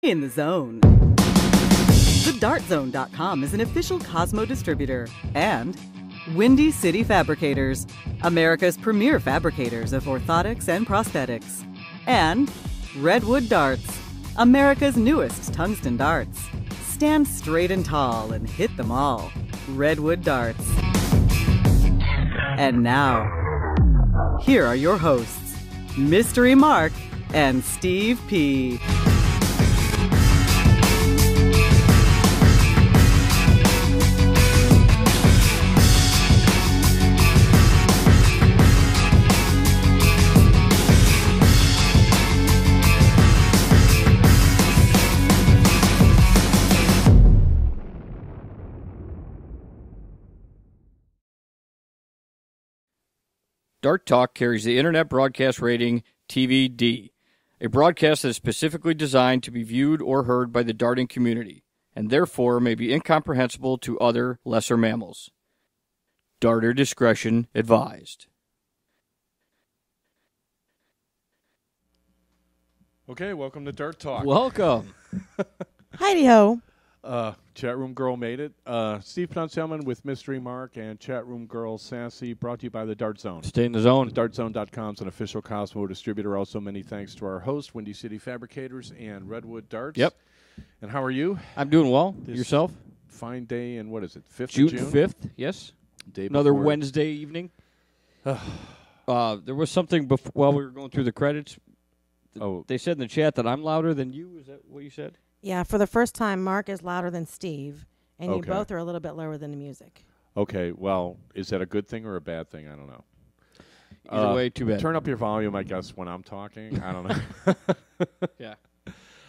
In the zone. TheDartZone.com is an official Cosmo distributor, and Windy City Fabricators, America's premier fabricators of orthotics and prosthetics, and Redwood Darts, America's newest tungsten darts. Stand straight and tall and hit them all. Redwood Darts. And now, here are your hosts, Mystery Mark and Steve P. Dart Talk carries the Internet Broadcast Rating TVD, a broadcast that is specifically designed to be viewed or heard by the darting community, and therefore may be incomprehensible to other lesser mammals. Darter discretion advised. Okay, welcome to Dart Talk. Welcome. Heidi-ho. Chat Room Girl made it. Steve Pnonselman with Mystery Mark and Chat Room Girl Sassy, brought to you by the Dart Zone. Stay in the zone. DartZone.com is an official Cosmo distributor. Also, many thanks to our host, Windy City Fabricators and Redwood Darts. Yep. And how are you? I'm doing well. This Yourself? Fine day, and what is it, 5th June of June? 5th, yes. Day Another before. Wednesday evening. There was something while we were going through the credits. They said in the chat that I'm louder than you. Is that what you said? Yeah, for the first time, Mark is louder than Steve, and you Okay. both are a little bit lower than the music. Okay, well, is that a good thing or a bad thing? I don't know. Either way, too bad. Turn up your volume, I guess, when I'm talking. I don't know. Yeah.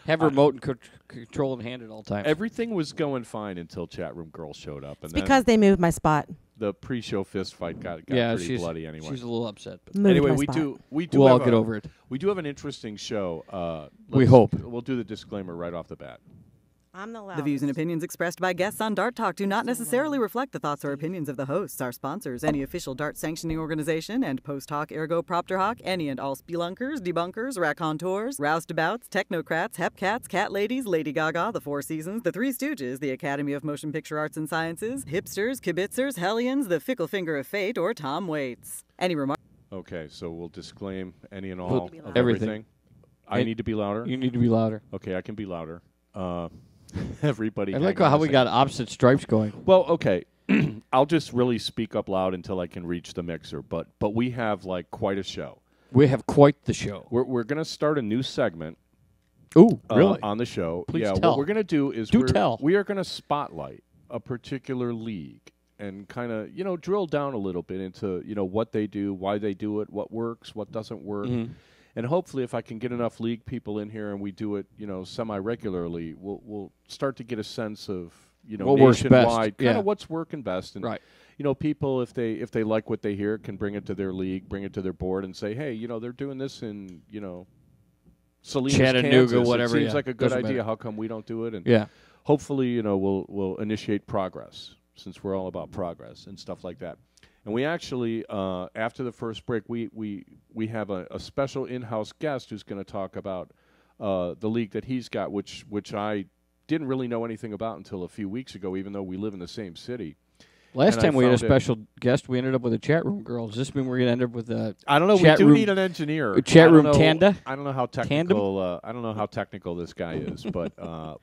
Have a remote and control in hand at all times. Everything was going fine until Chat Room Girl showed up. And It's because they moved my spot. the pre-show fist fight got yeah, pretty bloody anyway. She's a little upset. But Moved Anyway, my we spot. do we'll all have get over it. We do have an interesting show. We hope. We'll do the disclaimer right off the bat. I'm the loudest. The views and opinions expressed by guests on Dart Talk do not necessarily reflect the thoughts or opinions of the hosts, our sponsors, any official Dart sanctioning organization, and post hoc ergo propter hoc, any and all spelunkers, debunkers, raconteurs, roustabouts, technocrats, hepcats, cat ladies, Lady Gaga, the Four Seasons, the Three Stooges, the Academy of Motion Picture Arts and Sciences, hipsters, kibitzers, hellions, the fickle finger of fate, or Tom Waits. Any remarks? Okay, so we'll disclaim any and all of Everything. I need to be louder? You need to be louder. Okay, I can be louder. Everybody. I like hang on how a we second. got opposite stripes going. Well, okay. I'll just really speak up loud until I can reach the mixer. But we have like quite a show. We have quite the show. We're going to start a new segment. Ooh, really? On the show. Please yeah, tell. what we're going to do is tell. we are going to spotlight a particular league and kind of, drill down a little bit into, what they do, why they do it, what works, what doesn't work. Mm-hmm. And hopefully if I can get enough league people in here and we do it, semi-regularly, we'll start to get a sense of, What works best. nationwide, kind Yeah. of what's working best. And, Right. people, if they like what they hear, can bring it to their league, bring it to their board and say, hey, they're doing this in, Salinas, Chattanooga, Kansas. whatever, It seems yeah. like a good Doesn't idea. matter. How come we don't do it? And Yeah. hopefully, we'll initiate progress, since we're all about progress and stuff like that. And we actually, after the first break, we have a special in-house guest who's going to talk about the league that he's got, which I didn't really know anything about until a few weeks ago, even though we live in the same city. Last And time I we had a found it- special guest, we ended up with a chat room girl. Does this mean we're going to end up with a I don't know. We Chat do room- need an engineer. chat I don't room know- tanda? I don't know how technical. I don't know how technical this guy is, but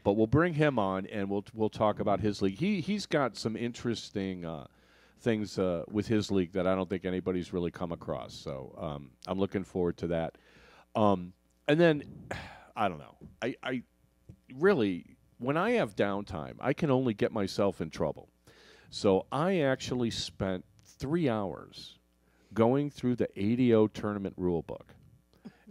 we'll bring him on and we'll talk about his league. He's got some interesting things with his league that I don't think anybody's really come across. So I'm looking forward to that. And then I don't know. I really, when I have downtime, I can only get myself in trouble. So I actually spent 3 hours going through the ADO tournament rule book.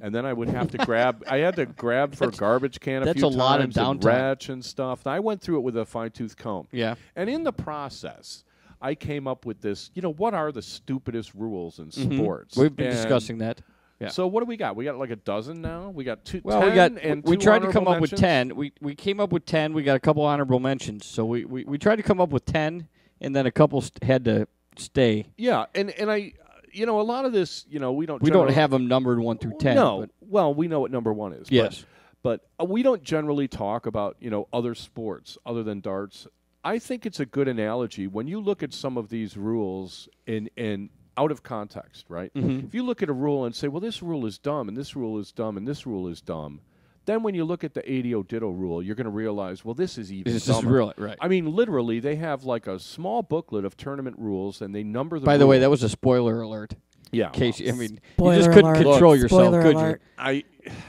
And then I would have to grab – I had to grab for a garbage can a that's few a lot of times and downtime. retch and stuff. And I went through it with a fine-tooth comb. Yeah. And in the process, I came up with this, what are the stupidest rules in sports? We've been And discussing that. Yeah. So what do we got? We got like a dozen now? We got 10 we two tried to come honorable up with mentions? 10. We came up with 10. We got a couple honorable mentions. So we tried to come up with 10, and then a couple had to stay. Yeah, and I a lot of this, we don't We don't have them numbered 1 through 10. No. but- Well, we know what number 1 is. Yes. But we don't generally talk about, other sports other than darts. I think it's a good analogy when you look at some of these rules in out of context, right? Mm-hmm. If you look at a rule and say, well, this rule is dumb, and this rule is dumb, and this rule is dumb, then when you look at the ADO Ditto rule, you're going to realize, well, this is even This is dumber. really right. I mean, literally, they have like a small booklet of tournament rules, and they number the By the way, rules. that was a spoiler alert. Yeah. In case, I mean, Spoiler you just couldn't alert. control Look, yourself, spoiler could alert.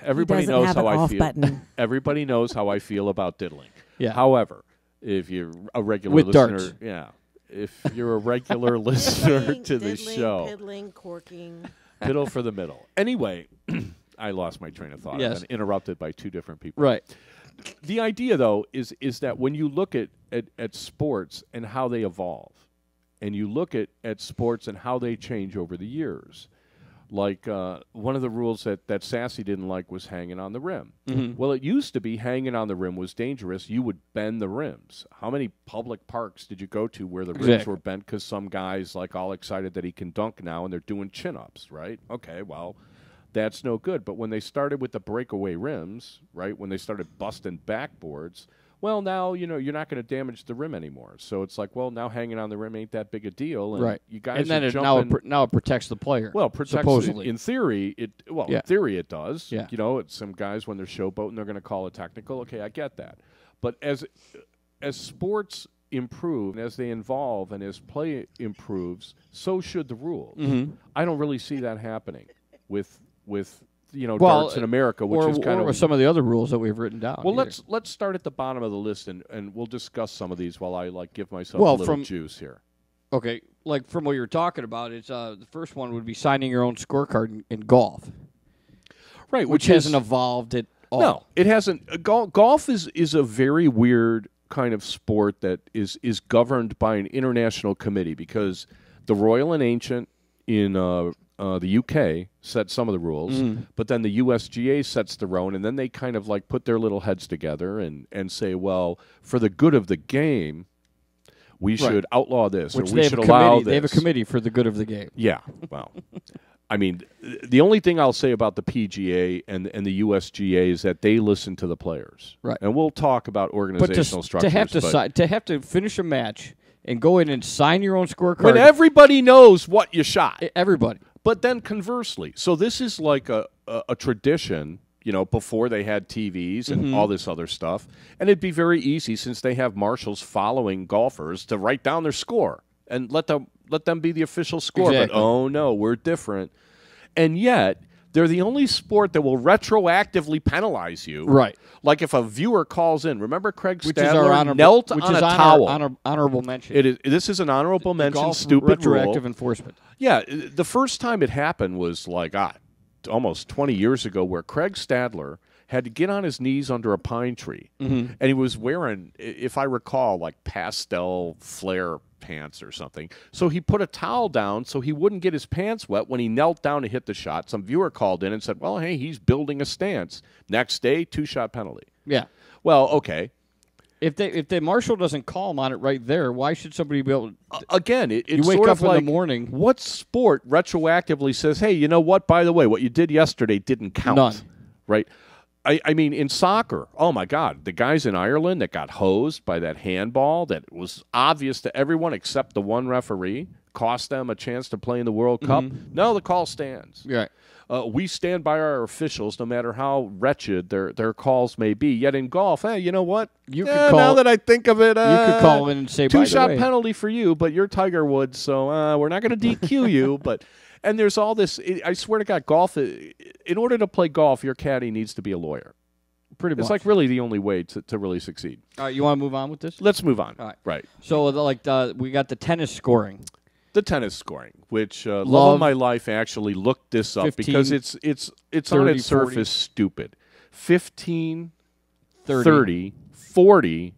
Everybody He doesn't knows have how an I off feel. button. Everybody knows how I feel about diddling. Yeah. However, if you're a regular With listener, darts. yeah. If you're a regular listener to the Diddling, show, piddling, corking. piddle for the middle. Anyway, I lost my train of thought. Yes. I've been interrupted by two different people. Right. The idea, though, is that when you look at sports and how they evolve, and you look at sports and how they change over the years, like one of the rules that Sassy didn't like was hanging on the rim. Mm-hmm. Well, it used to be hanging on the rim was dangerous. You would bend the rims. How many public parks did you go to where the rims Exactly. were bent because some guy's like all excited that he can dunk now and they're doing chin-ups, right? Okay, well, that's no good. But when they started with the breakaway rims, right, when they started busting backboards, well, now, you're not going to damage the rim anymore. So it's like, well, now hanging on the rim ain't that big a deal. And Right. you guys And then are now jumping. it protects the player. Well, protects supposedly. in theory. Yeah. In theory it does. Yeah. It's some guys when they're showboating, they're going to call it technical. Okay, I get that. But as sports improve, and as they evolve, and as play improves, so should the rules. Mm-hmm. I don't really see that happening with Well, darts in America, which or, is kind or of with some of the other rules that we've written down. Well, either. let's start at the bottom of the list, and we'll discuss some of these while I give myself Well, a little from- juice here. Okay, like from what you're talking about, it's the first one would be signing your own scorecard in golf, Right, which hasn't evolved at all. No, it hasn't. Golf is a very weird kind of sport that is governed by an international committee because the Royal and Ancient in the UK set some of the rules, but then the USGA sets their own, and then they kind of like put their little heads together and say, well, for the good of the game, we should outlaw this, Which or they we have should a allow committee. this. They have a committee for the good of the game. Yeah, well, I mean, the only thing I'll say about the PGA and the USGA is that they listen to the players, Right. And we'll talk about But organizational structures. to have to finish a match and go in and sign your own scorecard, when everybody knows what you shot, everybody. but then conversely, so this is like a tradition. Before they had TVs and all this other stuff. And it'd be very easy, since they have marshals following golfers, to write down their score and let them be the official score. Exactly. But, oh, no, we're different. And yet, they're the only sport that will retroactively penalize you. Right. Like if a viewer calls in. Remember Craig Which is Stadler our honorable, knelt which on is a honor- towel. honorable mention. This is an honorable mention, Golf stupid retroactive rule. enforcement. Yeah, the first time it happened was like almost 20 years ago, where Craig Stadler had to get on his knees under a pine tree, and he was wearing, if I recall, like pastel flare pants or something. So he put a towel down so he wouldn't get his pants wet when he knelt down to hit the shot. Some viewer called in and said, well, hey, he's building a stance. Next day, 2-shot penalty. Yeah. Well, okay. If the marshal doesn't call him on it right there, why should somebody be able to... Again, it's You wake sort up of in the like, morning- what sport retroactively says, hey, you know what, by the way, what you did yesterday didn't count. None. Right? I mean, in soccer, oh, my God, the guys in Ireland that got hosed by that handball that was obvious to everyone except the one referee, cost them a chance to play in the World Cup. No, the call stands. Right. We stand by our officials no matter how wretched their calls may be. Yet in golf, hey, you know what? You could call- now that I think of it, You could call in and say, by the 2-shot way... penalty for you, but you're Tiger Woods, so we're not going to DQ you. And there's all this. I swear to God, golf. In order to play golf, your caddy needs to be a lawyer. Pretty much. It's like really the only way to really succeed. All right, you want to move on with this? Let's move on. All right. Right. So, we got the tennis scoring. The tennis scoring, which love Love of my life actually looked this up 15, because it's 30, on its 40. surface stupid. 15, 30. 30, 40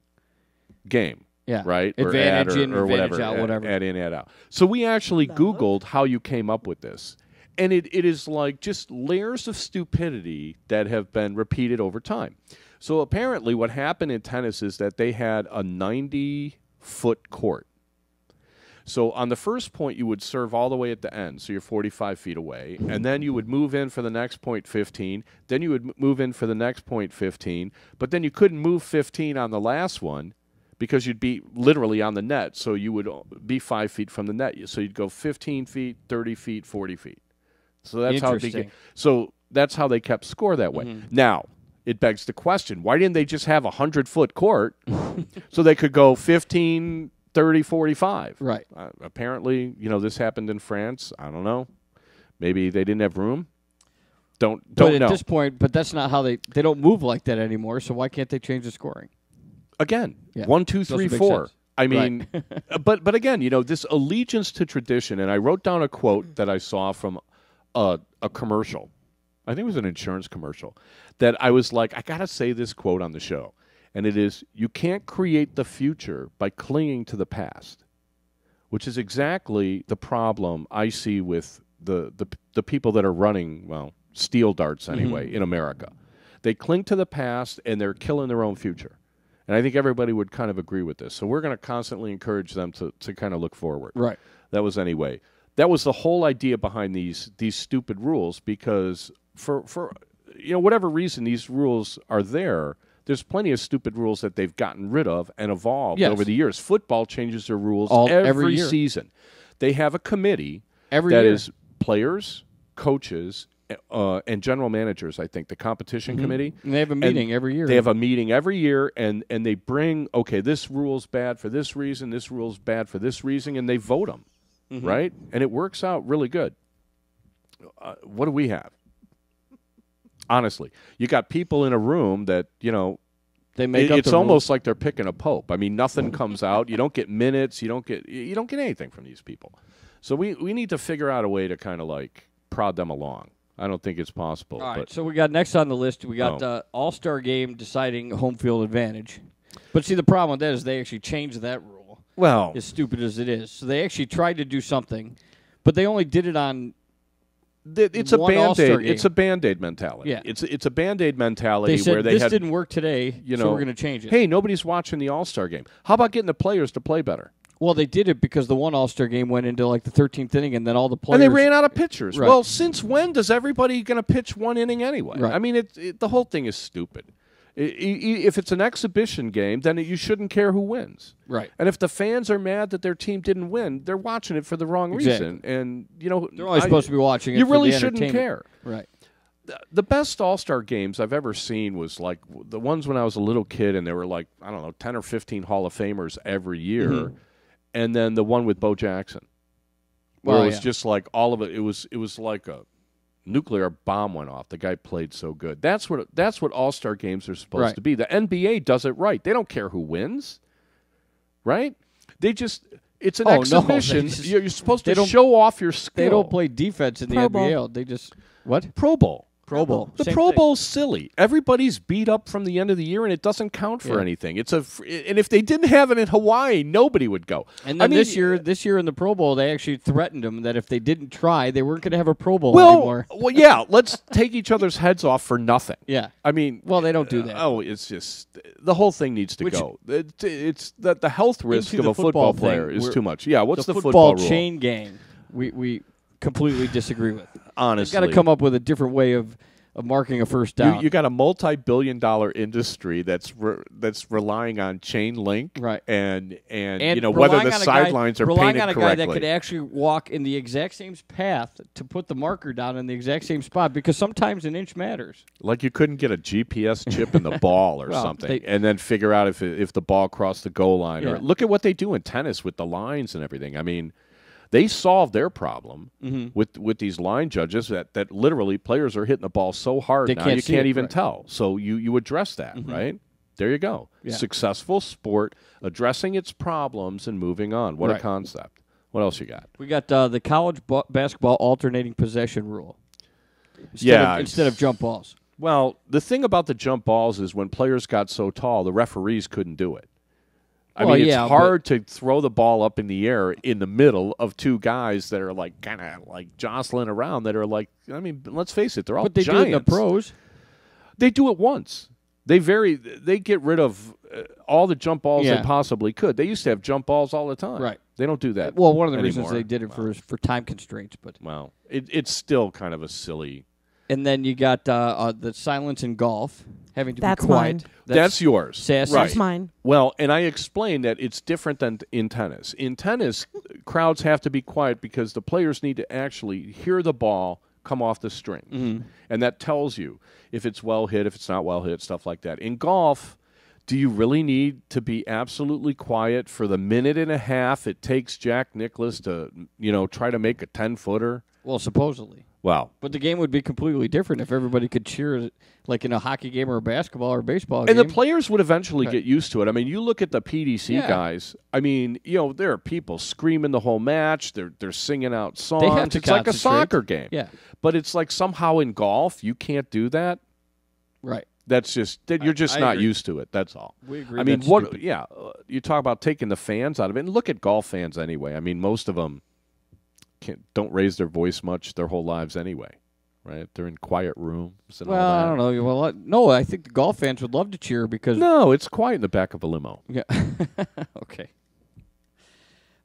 game. Yeah. Right? Advantage or in, or advantage whatever. out, whatever. Add in, add out. So we actually Googled how you came up with this. And it is like just layers of stupidity that have been repeated over time. So apparently what happened in tennis is that they had a 90-foot court. So on the first point, you would serve all the way at the end, so you're 45 feet away, and then you would move in for the next point 15, then you would move in for the next point 15, but then you couldn't move 15 on the last one because you'd be literally on the net, so you would be 5 feet from the net. So you'd go 15 feet, 30 feet, 40 feet. So that's how they kept score that way. Now, it begs the question, why didn't they just have a 100-foot court so they could go 15, 30, 45? Right. Apparently, this happened in France. I don't know. Maybe they didn't have room. Don't know. But at this point, that's not how they don't move like that anymore, so why can't they change the scoring? Again, 1, 2, 3, 4. I mean, right. but again, this allegiance to tradition, and I wrote down a quote that I saw from a commercial. I think it was an insurance commercial, that I was like, I got to say this quote on the show. And it is, you can't create the future by clinging to the past, which is exactly the problem I see with the people that are running, steel darts anyway, in America. They cling to the past, and they're killing their own future. And I think everybody would kind of agree with this. So we're going to constantly encourage them to kind of look forward. Right. That was the whole idea behind these stupid rules, because for whatever reason these rules are there, there's plenty of stupid rules that they've gotten rid of and evolved over the years. Football changes their rules every season. They have a committee that is players, coaches, and general managers, I think, the competition committee. And they have a meeting every year. They have a meeting every year, and they bring, okay, this rule's bad for this reason, this rule's bad for this reason, and they vote them, right? And it works out really good. What do we have? Honestly, you got people in a room that, they make up it's the almost rules. like they're picking a pope. I mean, nothing comes out. You don't get minutes. You don't get anything from these people. So we need to figure out a way to kind of like prod them along. I don't think it's possible. All right, so we got next on the list, we got the All-Star game deciding home field advantage. But see, the problem with that is they actually changed that rule. Well, as stupid as it is. So they actually tried to do something, but they only did it on it's a Band-Aid. It's a Band-Aid mentality. Yeah. It's a Band-Aid mentality they said, where this didn't work today, so we're going to change it. Hey, nobody's watching the All-Star game. How about getting the players to play better? Well, they did it because the one All-Star game went into like the 13th inning, and then all the players... And they ran out of pitchers. Right. Well, since when does everybody going to pitch one inning anyway? Right. I mean, the whole thing is stupid. If it's an exhibition game, then you shouldn't care who wins. Right. And if the fans are mad that their team didn't win, they're watching it for the wrong reason. And they're only supposed to be watching it. You for really the shouldn't care. Right. The best All-Star games I've ever seen was like the ones when I was a little kid, and there were like 10 or 15 Hall of Famers every year, and then the one with Bo Jackson, where it was just like all of it. It was like a nuclear bomb went off. The guy played so good. That's what All-Star games are supposed to be. The NBA does it right. They don't care who wins, right? It's an exhibition. No, you're supposed to show off your skill. They don't play defense in the NBL. They just what? Pro Bowl. Pro Bowl. The Pro Bowl's silly. Everybody's beat up from the end of the year, and it doesn't count for anything. And if they didn't have it in Hawaii, nobody would go. And then this year in the Pro Bowl, they actually threatened them that if they didn't try, they weren't going to have a Pro Bowl anymore. Well, yeah, let's take each other's heads off for nothing. Yeah. I mean, well, they don't do that. It's just the whole thing needs to go. It's that the health risk of a football player is too much. Yeah, what's the football rule? Chain gang? We completely disagree with. Honestly, got to come up with a different way of marking a first down. You got a multi-billion-dollar industry that's relying on chain link, right? And whether the sidelines are painted relying on a correctly. guy that could actually walk in the exact same path to put the marker down in the exact same spot, because sometimes an inch matters. Like you couldn't get a GPS chip in the ball or something, and then figure out if the ball crossed the goal line. Yeah. Or look at what they do in tennis with the lines and everything. I mean, they solved their problem with these line judges that literally players are hitting the ball so hard now you can't even tell. So you address that, right? There you go. Yeah. Successful sport addressing its problems and moving on. What a concept. What else you got? We got the college basketball alternating possession rule. Instead of jump balls. Well, the thing about the jump balls is when players got so tall, the referees couldn't do it. I mean, it's hard to throw the ball up in the air in the middle of two guys that are like kind of like jostling around. That are like, I mean, let's face it, they're all giants. But they do it in the pros. They do it once. They get rid of all the jump balls Yeah. they possibly could. They used to have jump balls all the time. Right. They don't do that. Well, one of the anymore. reasons they did it for time constraints, but Well, it's still kind of a silly. and then you got the silence in golf, having to That's be quiet. mine. That's yours. sassy. Right. That's mine. Well, and I explained that it's different than in tennis. In tennis, crowds have to be quiet because the players need to actually hear the ball come off the string. And that tells you if it's well hit, if it's not well hit, stuff like that. In golf, do you really need to be absolutely quiet for the minute and a half it takes Jack Nicklaus to, try to make a 10-footer? Well, supposedly. Wow. But the game would be completely different if everybody could cheer like in a hockey game or a basketball or baseball And game. the players would eventually get used to it. I mean, you look at the PDC Yeah. guys. I mean, there are people screaming the whole match. They're singing out songs. They have to it's like a concentrate. soccer game. Yeah. But it's like somehow in golf you can't do that. Right. That's just you're just I not agree. used to it. That's all. We agree. I mean, that's what? stupid. Yeah, you talk about taking the fans out of it, and look at golf fans anyway. I mean, most of them don't raise their voice much their whole lives anyway, right? They're in quiet rooms and Well, all that. I don't know. Well, no, I think the golf fans would love to cheer because No, it's quiet in the back of a limo. yeah. Okay.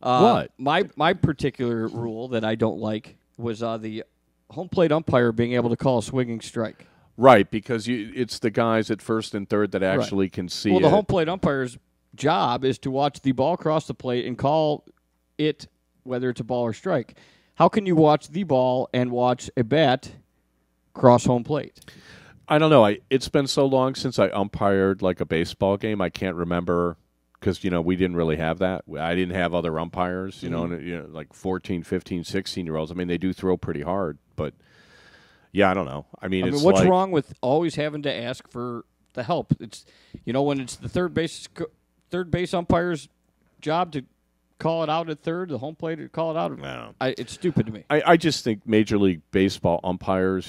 What? My particular rule that I don't like was the home plate umpire being able to call a swinging strike. Right, because it's the guys at first and third that actually can see Well, it. the home plate umpire's job is to watch the ball cross the plate and call it whether it's a ball or strike. How can you watch the ball and watch a bat cross home plate? I don't know. It's been so long since I umpired like a baseball game. I can't remember because, we didn't really have that. I didn't have other umpires, and, like 14, 15, 16-year-olds. I mean, they do throw pretty hard, but, yeah, I don't know. I mean, it's what's like, wrong with always having to ask for the help? It's when it's the third base umpire's job to call it out at third, the home plate to call it out. No. It's stupid to me. I just think Major League Baseball umpires,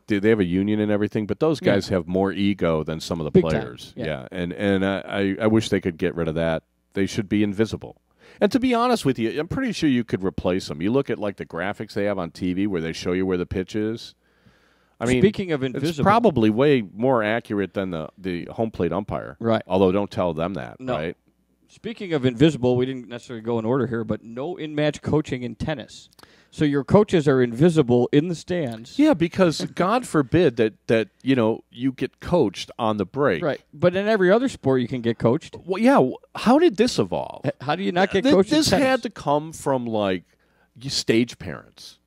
they have a union and everything, but those guys have more ego than some of the Big time. players. Yeah. And I wish they could get rid of that. They should be invisible. And to be honest with you, I'm pretty sure you could replace them. You look at like the graphics they have on TV where they show you where the pitch is. I mean, Speaking of invisible, it's probably way more accurate than the home plate umpire. Right. Although don't tell them that, No. right? Speaking of invisible, we didn't necessarily go in order here, but no in-match coaching in tennis. So your coaches are invisible in the stands. Yeah, because God forbid that you get coached on the break. Right. But in every other sport, you can get coached. Well, yeah. How did this evolve? How do you not get coached This in tennis? had to come from like stage parents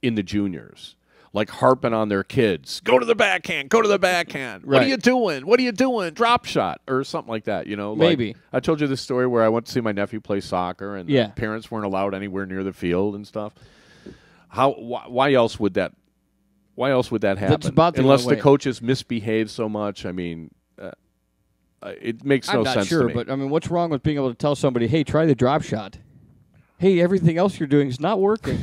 in the juniors, like harping on their kids. Go to the backhand. Go to the backhand. What are Right. you doing? What are you doing? Drop shot or something like that. Like, Maybe. I told you this story where I went to see my nephew play soccer, and Yeah. the parents weren't allowed anywhere near the field and stuff. Why else would that? Why else would that happen? about the Unless only the way. coaches misbehave so much. I mean, it makes no I'm not sense sure, to me. but I mean, what's wrong with being able to tell somebody, "Hey, try the drop shot." Hey, everything else you're doing is not working.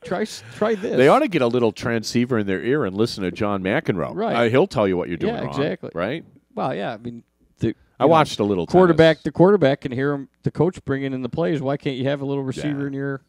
try this. They ought to get a little transceiver in their ear and listen to John McEnroe. Right. He'll tell you what you're doing Yeah, wrong. exactly. Right? Well, yeah. I mean, I watched a little quarterback. tennis. The quarterback can hear him. The coach bringing in the plays. Why can't you have a little receiver Yeah. in your?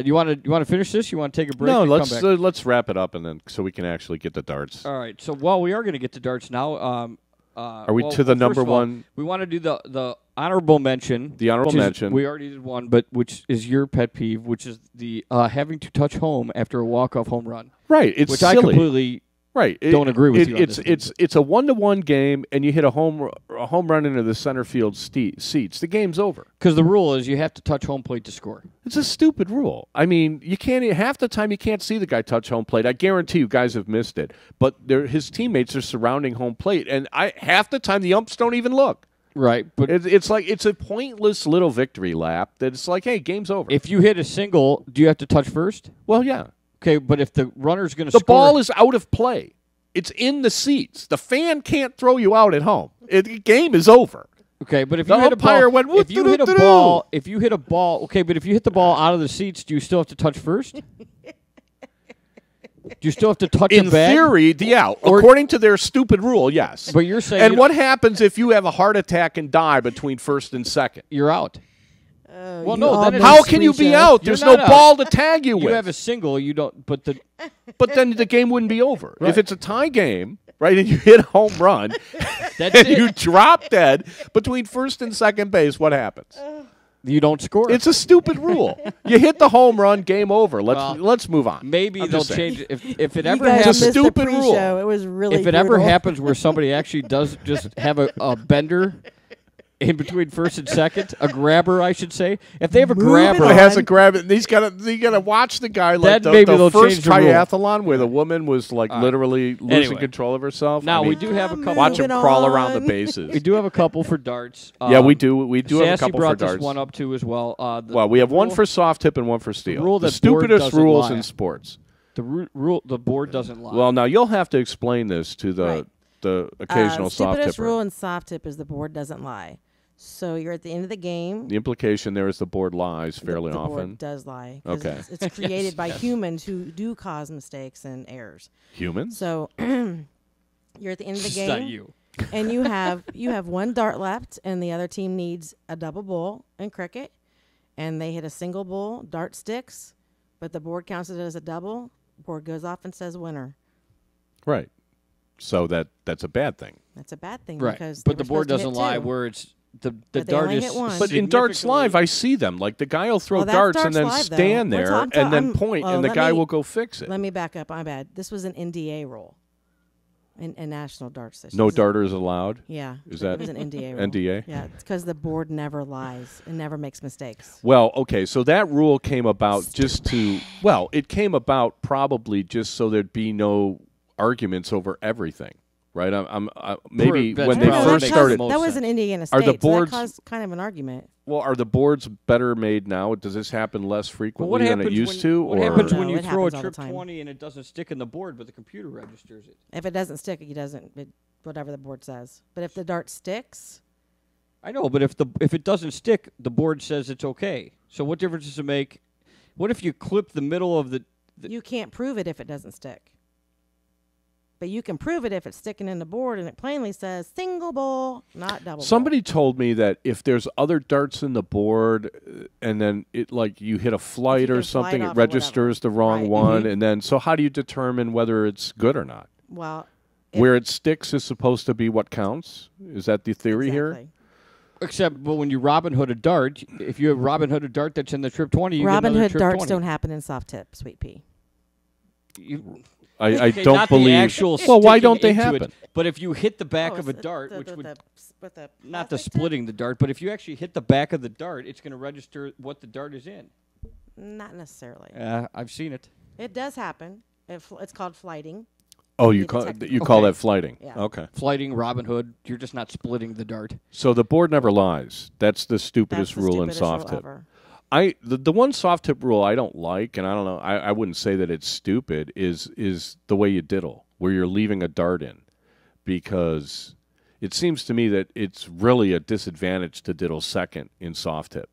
You want to finish this? You want to take a break? No, and let's come back? let's wrap it up and then so we can actually get the darts. All right. So, we are going to get to darts now. Are we to the number first of all, one? We want to do the honorable mention. The honorable which is- mention. We already did one, but which is your pet peeve, which is the having to touch home after a walk-off home run. Right. It's which silly. I completely Right. don't agree with you on It's this. it's a 1-1 game, and you hit a home run into the center field seats. The game's over. because the rule is you have to touch home plate to score. It's a stupid rule. I mean, you can't half the time you can't see the guy touch home plate. I guarantee you guys have missed it. But his teammates are surrounding home plate, and half the time the umps don't even look. Right, but It's like it's a pointless little victory lap. That it's like, hey, game's over. if you hit a single, do you have to touch first? Well, yeah. Okay, but if the runner's going to The score, ball is out of play. It's in the seats. The fan can't throw you out at home. The game is over. okay, but if The you hit a umpire ball, went, if you hit a "Woo-doo-doo-doo." ball, okay, but if you hit the ball out of the seats, do you still have to touch first? Do you still have to touch In a bag? theory, according to their stupid rule, yes. But you're saying And you- what happens if you have a heart attack and die between first and second? you're out. Well, You no, then it's- How can you be out? You're There's no not out. ball to tag you You with. have a single, you don't. But But then the game wouldn't be over. Right. If it's a tie game, right? And you hit a home run, That's and it. you drop dead between first and second base. What happens? You don't score. It's a stupid rule. You hit the home run, game over. Let's move on. Maybe I'm they'll just saying. change it. If it You ever guys happens. missed the stupid pre-show. rule. It was really If it ever brutal. happens where somebody actually does just have a bender in between first and second, a grabber, I should say. If they have a Moving grabber, on. Has to grab it. He's got to watch the guy like That maybe the they'll first change the rule. triathlon where the woman was like literally losing Anyway. control of herself. now I mean, we do have a couple. watch him Moving crawl around the on. bases. We do have a couple for darts. Yeah, we do. We do have a Sassy couple for brought darts. this one up too as well. Well, we have one rule- for soft tip and one for steel. rule The that board stupidest doesn't rules lie. in sports. The board doesn't lie. Well, now you'll have to explain this to Right. the occasional soft Stupidest tipper. rule in soft tip is the board doesn't lie. So you're at the end of the game. The implication there is the board lies fairly the often. board does lie. 'Cause Okay. It's created by humans who do cause mistakes and errors. Humans? So you're at the end of the it's game. not you. And you have one dart left, and the other team needs a double bull in cricket, and they hit a single bull, dart sticks, but the board counts it as a double. Board goes off and says winner. Right. So that's a bad thing. That's a bad thing Right. because But they the were board supposed to doesn't hit lie two. where it's the But they dart only is. hit one. But in Darts significantly- Live, I see them. Like the guy will throw Well, that's darts and Darts then Live, though. stand We're there talking- and then I'm- point, well, and the let guy me- will go fix it. Let me back up. My bad. This was an NDA rule. In national darts. This No was- darters allowed. Yeah. Is It that was an NDA rule. NDA? Yeah, it's because the board never lies. It never makes mistakes. Well, okay, so that rule came about just to it came about probably just so there'd be no arguments over everything, right? Maybe That's when they probably first makes started. the most That was sense. in Indiana Are State. the so boards- that caused kind of an argument. Well, are the boards better made now? Does this happen less Well, frequently what than happens it used when, to? What or happens No, when you it throw a happens all the trip time. 20 and it doesn't stick in the board, but the computer registers it? If it doesn't stick, it doesn't. Whatever the board says. But if the dart sticks, I know, but if it doesn't stick, the board says it's okay. So what difference does it make? What if you clip the middle of the you can't prove it if it doesn't stick. But you can prove it if it's sticking in the board and it plainly says single ball, not double. Somebody told me that if there's other darts in the board, and then it like you hit a flight you or can something, flight it off or registers the wrong Right. one, and then so how do you determine whether it's good or not? ball. Well, Where it sticks is supposed to be what counts. Is that the theory here? exactly. Except, but when you Robin Hood a dart, if you have Robin Hood a dart that's in the trip 20, you Robin get another Hood trip darts 20. don't happen in soft tip, sweet pea. I Okay, don't not believe. the actual Well, why sticking don't they into happen? It, but if you hit the back Oh, of a it's dart, the- which the- would with the not the plastic tip? splitting the dart, but if you actually hit the back of the dart, it's going to register what the dart is in. Not necessarily. I've seen it. It does happen. It's called flighting. Oh, Maybe you the call technical- you call Okay. that flighting? Yeah. Okay. Flighting Robin Hood, you're just not splitting the dart. So the board never lies. That's the stupidest That's the rule in stupidest soft rule tip. ever. The one soft tip rule I don't like, and I don't know, I wouldn't say that it's stupid, is the way you diddle, where you're leaving a dart in, because it seems to me that it's really a diddle to diddle second in soft tip,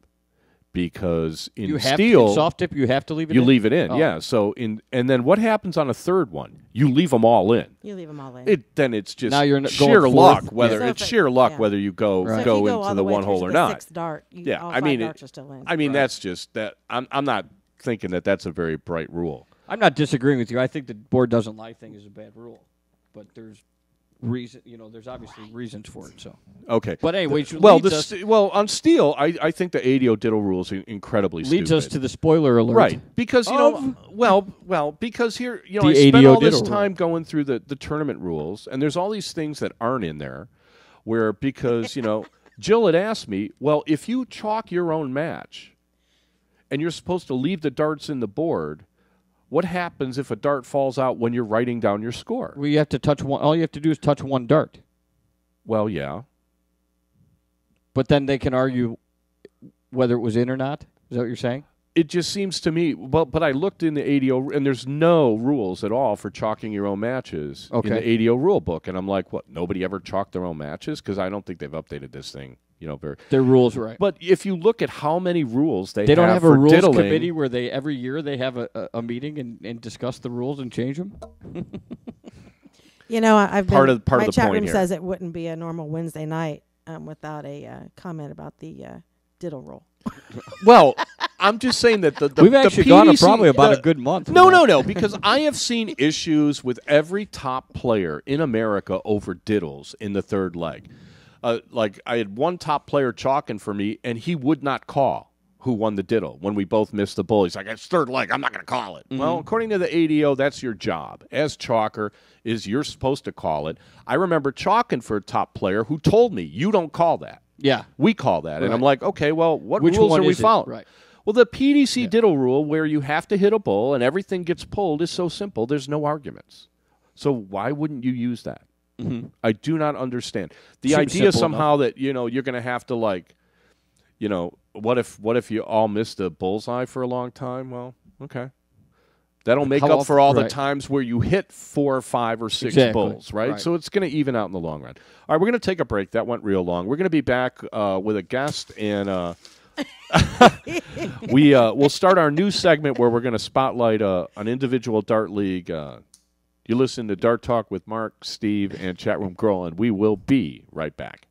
because in You have steel to, in soft tip, you have to leave it you in? leave it in, Oh. yeah. So and then what happens on a third one? You leave them all in. You leave them all in. Then it's just Now you're going sheer fourth. luck whether Yeah. it's So if it- sheer luck yeah. whether you go Right. So if go you into all the way one through hole to or the not. sixth dart, Yeah, all I five mean, darts are still in. I mean, Right. that's just that. I'm not thinking that that's a very bright rule. I'm not disagreeing with you. I think the board doesn't lie thing is a bad rule, but there's reason. There's obviously reasons for it. So, Okay. but anyway, which Well, leads us, on steel, I think the ADO diddle rule is incredibly leads stupid. us to the spoiler alert. Right, because because here The I spent ADO all this diddle time going through the tournament rules, and there's all these things that aren't in there, where because Jill had asked me, well, if you chalk your own match, and you're supposed to leave the darts in the board, what happens if a dart falls out when you're writing down your score? Well, you have to touch one. All you have to do is touch one dart. Well, yeah. But then they can argue whether it was in or not. Is that what you're saying? It just seems to me, but I looked in the ADO, and there's no rules at all for chalking your own matches in the ADO rule book. And I'm like, what, nobody ever chalked their own matches? Because I don't think they've updated this thing, very. Their rules, right? But if you look at how many rules they don't have a for rules diddling, committee where they every year they have a meeting and discuss the rules and change them. I've been, Part of my the chat point room here. says it wouldn't be a normal Wednesday night without a comment about the diddle rule. well, I'm just saying that the We've the actually gone PDC probably about the- a good month. No, because I have seen issues with every top player in America over diddles in the third leg. Like I had one top player chalking for me, and he would not call who won the diddle when we both missed the bull. He's like, it's third leg. I'm not going to call it. Well, according to the ADO, that's your job. As chalker, you're supposed to call it. I remember chalking for a top player who told me, you don't call that. Yeah. We call that. And I'm like, okay, well, what Which rules one are we is it? following? Right. Well, the PDC diddle rule where you have to hit a bull and everything gets pulled is so simple. There's no arguments. So why wouldn't you use that? I do not understand. The Seems idea simple somehow that, you're going to have to what if you all missed a bullseye for a long time? Well, okay. That'll make How up for all the right. times where you hit 4 or 5 or 6 Exactly. bulls, right? So it's going to even out in the long run. All right, we're going to take a break. That went real long. We're going to be back with a guest, and we'll start our new segment where we're going to spotlight an individual dart league. You listen to Dart Talk with Mark, Steve, and Chatroom Girl, and we will be right back.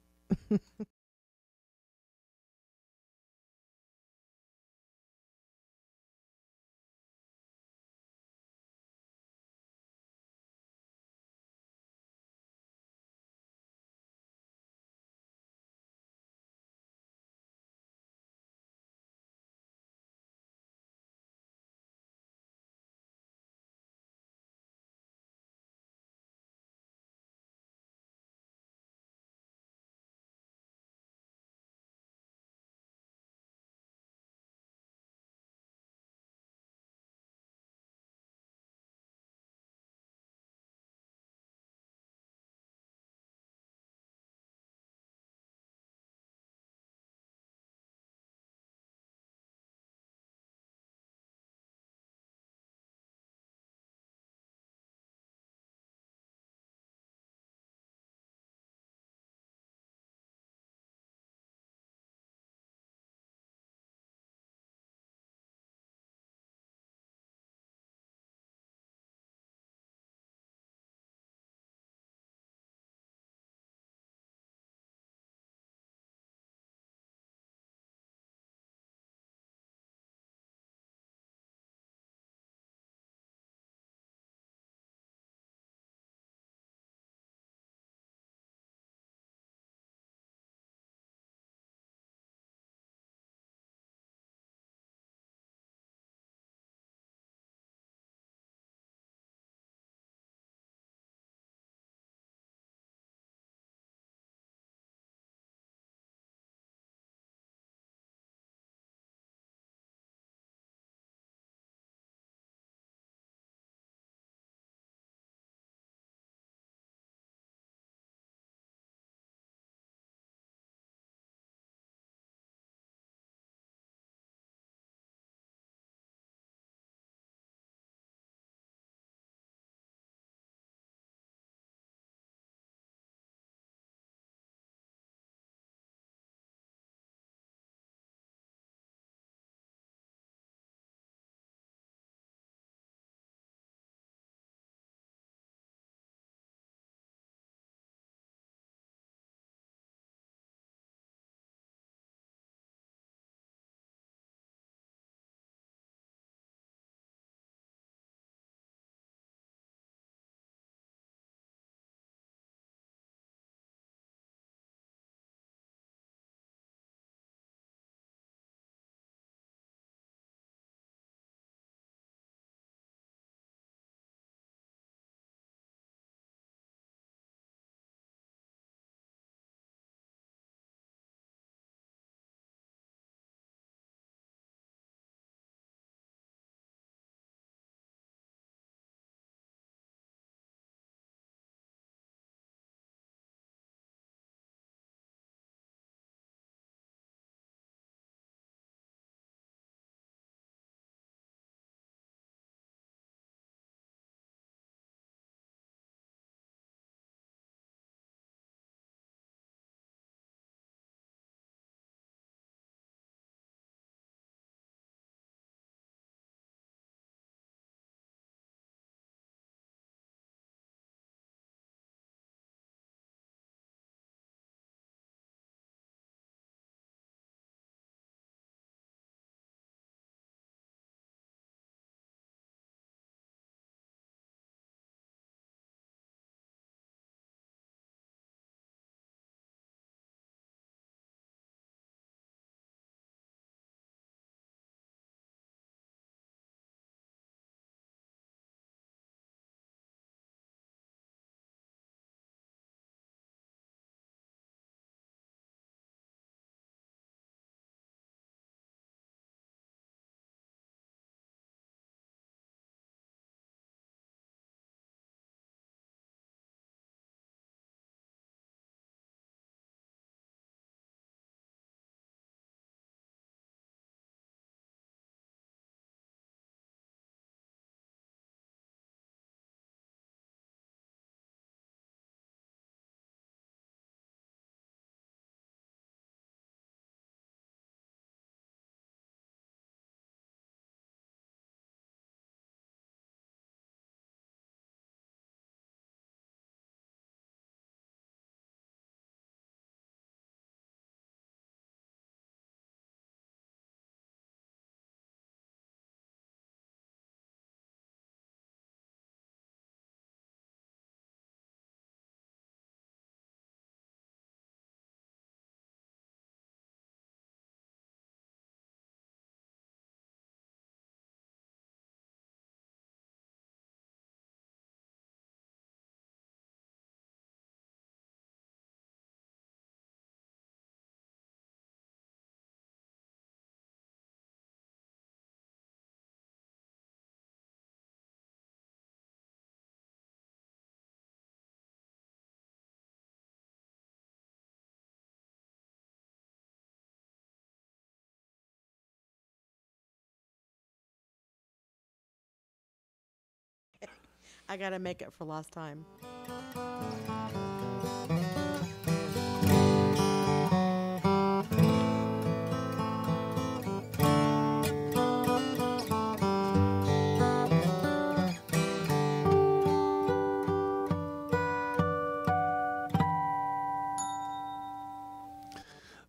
I got to make it for lost time.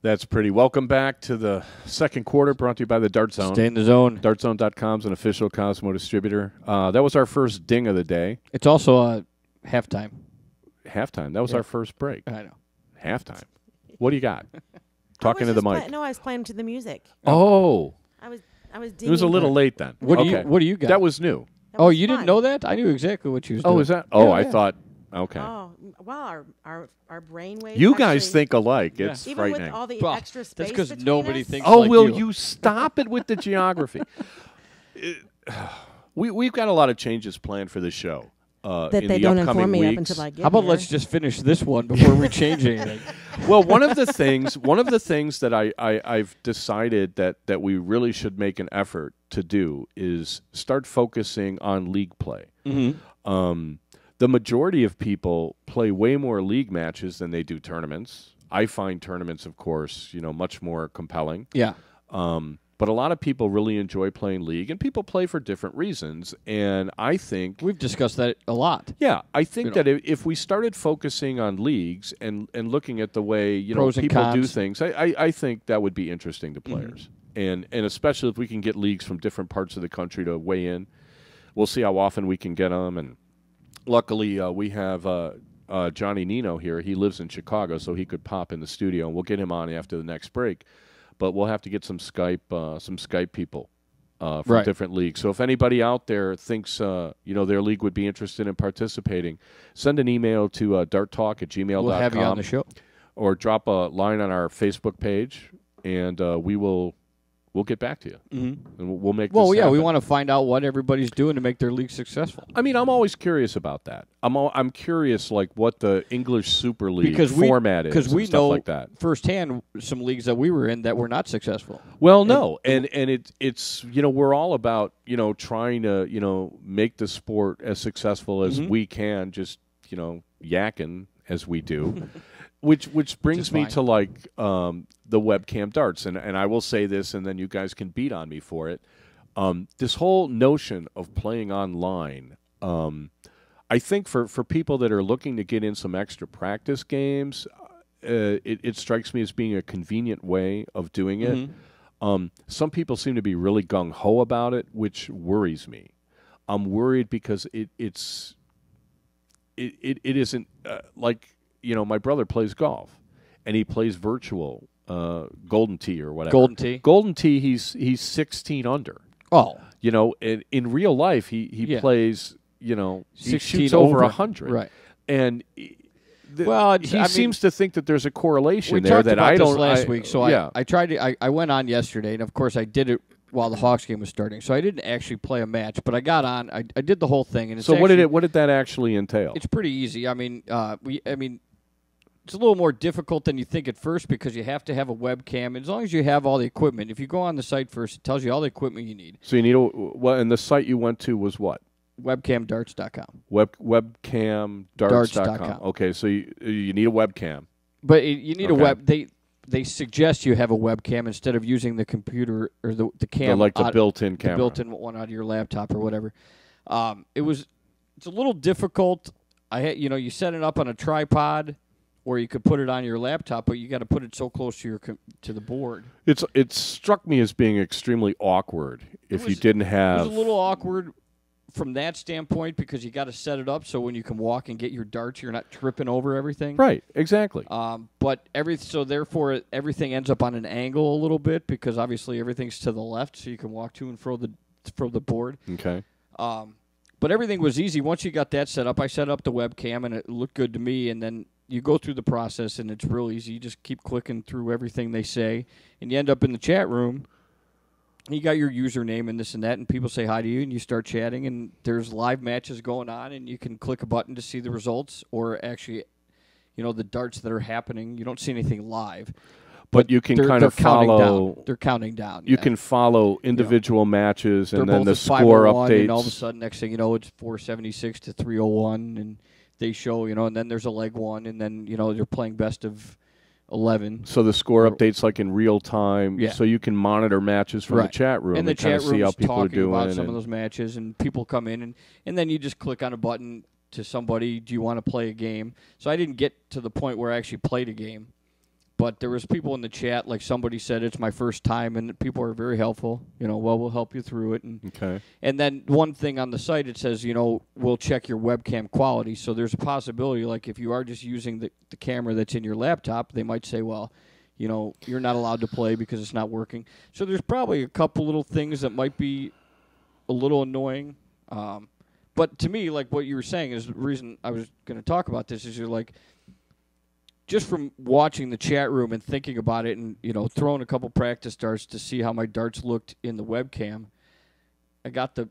That's pretty. Welcome back to the second quarter, brought to you by the Dart Zone. Stay in the zone. DartZone.com is an official Cosmo distributor. That was our first ding of the day. It's also halftime. Halftime. That was our first break. I know. Halftime. What do you got? Talking to the mic. No, I was playing to the music. Oh. I was It was a little late then. What do you got? That was new. That was you fun. didn't know that? I knew exactly what you was doing. Oh, is that? Oh, Yeah, I yeah. thought. Okay. Oh, wow, our brain waves. You guys actually- think alike. It's even frightening. with all the Well, extra space that's 'cause between nobody us? thinks Oh, like will you. you stop it with the geography? We've got a lot of changes planned for the show. that in they the don't upcoming inform me weeks. up until I get How about here. let's just finish this one before we change anything? Well, one of the things that I've decided that we really should make an effort to do is start focusing on league play. Mm-hmm. The majority of people play way more league matches than they do tournaments. I find tournaments, of course, much more compelling. Yeah. But a lot of people really enjoy playing league, and people play for different reasons. And I think We've discussed that a lot. yeah, I think that if we started focusing on leagues and looking at the way Pros and people do cons. things, I think that would be interesting to players, and especially if we can get leagues from different parts of the country to weigh in. We'll see how often we can get them, and luckily we have Johnny Nino here. He lives in Chicago, so he could pop in the studio, and we'll get him on after the next break. But we'll have to get some Skype people. From Right. different leagues. So if anybody out there thinks their league would be interested in participating, send an email to darttalk@gmail.com. We'll have you on the show. Or drop a line on our Facebook page, and we'll get back to you. Mm-hmm. And we'll make Well, this yeah, we happen. want to find out what everybody's doing to make their league successful. I mean, I'm always curious about that. I'm curious, like, what the English Super League Because format is, because we and stuff know like that. firsthand some leagues that we were in that were not successful. Well, no, and it's we're all about trying to make the sport as successful as we can, just yakking as we do, which brings me fine. to like the webcam darts, and I will say this, and then you guys can beat on me for it. This whole notion of playing online, I think for people that are looking to get in some extra practice games, it strikes me as being a convenient way of doing it. Some people seem to be really gung-ho about it, which worries me. I'm worried because it isn't like, my brother plays golf, and he plays virtual Golden Tee or whatever. Golden Tee? Golden Tee, he's 16 under. Oh, In real life, he plays, he 16 shoots over over. 100. Right. And Well, he I mean, seems to think that there's a correlation we there talked that about I this don't. last week, so yeah. I tried to. I went on yesterday, and of course I did it while the Hawks game was starting. So I didn't actually play a match, but I got on. I did the whole thing, and it's So what actually, did that actually entail? It's pretty easy. I mean, it's a little more difficult than you think at first because you have to have a webcam. As long as you have all the equipment, if you go on the site first, it tells you all the equipment you need. So you need and the site you went to was what? Webcamdarts.com. Webcamdarts.com. Okay, so you need a webcam. But you need a Okay. web. They suggest you have a webcam instead of using the computer or the cam, Like the out- built-in the camera. built-in one out of your laptop or whatever. It's a little difficult. You set it up on a tripod, or you could put it on your laptop, but you got to put it so close to to the board. It struck me as being extremely awkward if you didn't It have. was a little awkward from that standpoint because you got to set it up so when you can walk and get your darts, you're not tripping over everything. Right, exactly. But therefore everything ends up on an angle a little bit because obviously everything's to the left, so you can walk to and fro the board. Okay. But everything was easy once you got that set up. I set up the webcam and it looked good to me, and then you go through the process and it's real easy. You just keep clicking through everything they say, and you end up in the chat room. You got your username and this and that, and people say hi to you, and you start chatting, and there's live matches going on, and you can click a button to see the results or actually, the darts that are happening. You don't see anything live. But you can kind of follow. They're counting down. You can follow individual matches and then the both score 501, updates. And all of a sudden, next thing you know, it's 476 to 301, and they show, and then there's a leg one, and then they're playing best of 11. So the score updates like in real time. Yeah. So you can monitor matches from the chat room and the kind chat of see how room's people are talking doing. about some of those matches, and people come in, and then you just click on a button to somebody. Do you want to play a game? So I didn't get to the point where I actually played a game. But there was people in the chat, like somebody said, it's my first time, and people are very helpful. We'll help you through it. And then one thing on the site, it says, we'll check your webcam quality. So there's a possibility, like if you are just using the camera that's in your laptop, they might say, well, you're not allowed to play because it's not working. So there's probably a couple little things that might be a little annoying. But to me, like what you were saying is the reason I was going to talk about this is you're like, just from watching the chat room and thinking about it and, throwing a couple practice darts to see how my darts looked in the webcam, I got the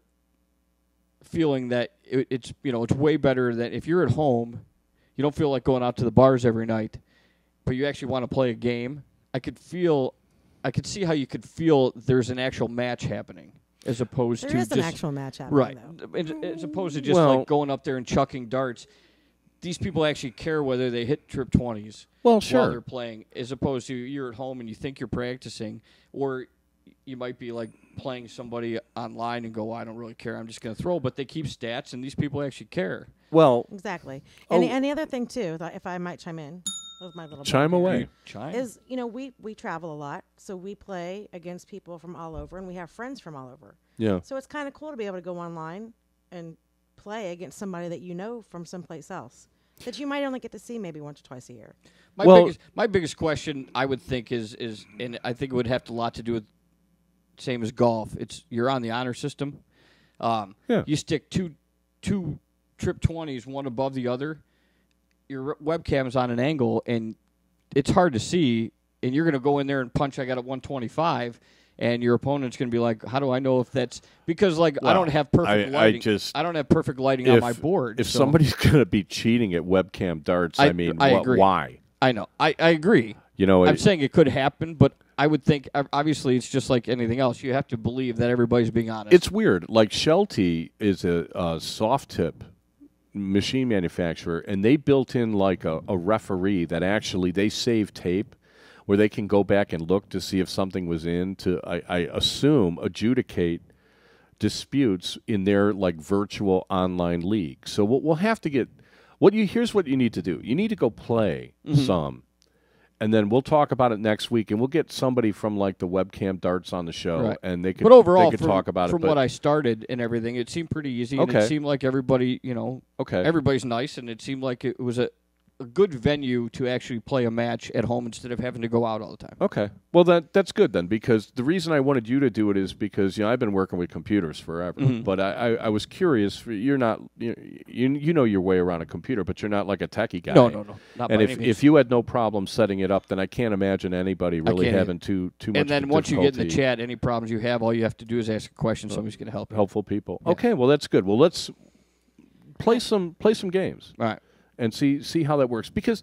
feeling that it's way better than if you're at home, you don't feel like going out to the bars every night, but you actually want to play a game. I could see how you could feel there's an actual match happening as opposed to just... There is an actual match happening, right, though. As opposed to just like going up there and chucking darts. These people actually care whether they hit trip 20s while they're playing, as opposed to you're at home and you think you're practicing, or you might be like playing somebody online and go, I don't really care, I'm just going to throw. But they keep stats, and these people actually care. Well, exactly. And the other thing, too, if I might chime in, that was my little chime away. Is, we travel a lot, so we play against people from all over, and we have friends from all over. Yeah. So it's kind of cool to be able to go online and play against somebody that you know from someplace else that you might only get to see maybe once or twice a year. My biggest question, I would think, is and I think it would have a lot to do with same as golf. You're on the honor system. You stick two trip 20s, one above the other. Your webcam is on an angle, and it's hard to see. And you're going to go in there and punch. I got a 125. And your opponent's going to be like, how do I know if that's because I don't have perfect lighting. I don't have perfect lighting on my board. If somebody's going to be cheating at webcam darts, I agree. Why? I know. I agree. I'm saying it could happen, but I would think obviously it's just like anything else. You have to believe that everybody's being honest. It's weird. Like Sheltie is a soft tip machine manufacturer, and they built in like a referee that actually they save tape where they can go back and look to see if something was in to, I assume, adjudicate disputes in their like virtual online league. So we'll have to get here's what you need to do. You need to go play some, and then we'll talk about it next week, and we'll get somebody from like the webcam darts on the show, and they can. But overall, they can talk about from what I started and everything, it seemed pretty easy, and it seemed like everybody, everybody's nice, and it seemed like it was a good venue to actually play a match at home instead of having to go out all the time. Okay. Well, that's good then, because the reason I wanted you to do it is because I've been working with computers forever, but I was curious. You're not you know your way around a computer, but you're not like a techie guy. No, not and if you had no problem setting it up, then I can't imagine anybody really having too much. And then once you get in the chat, any problems you have, all you have to do is ask a question. Somebody's going to help you. Helpful people. Yeah. Okay, well that's good. Well, let's play some games. All right. And see how that works. Because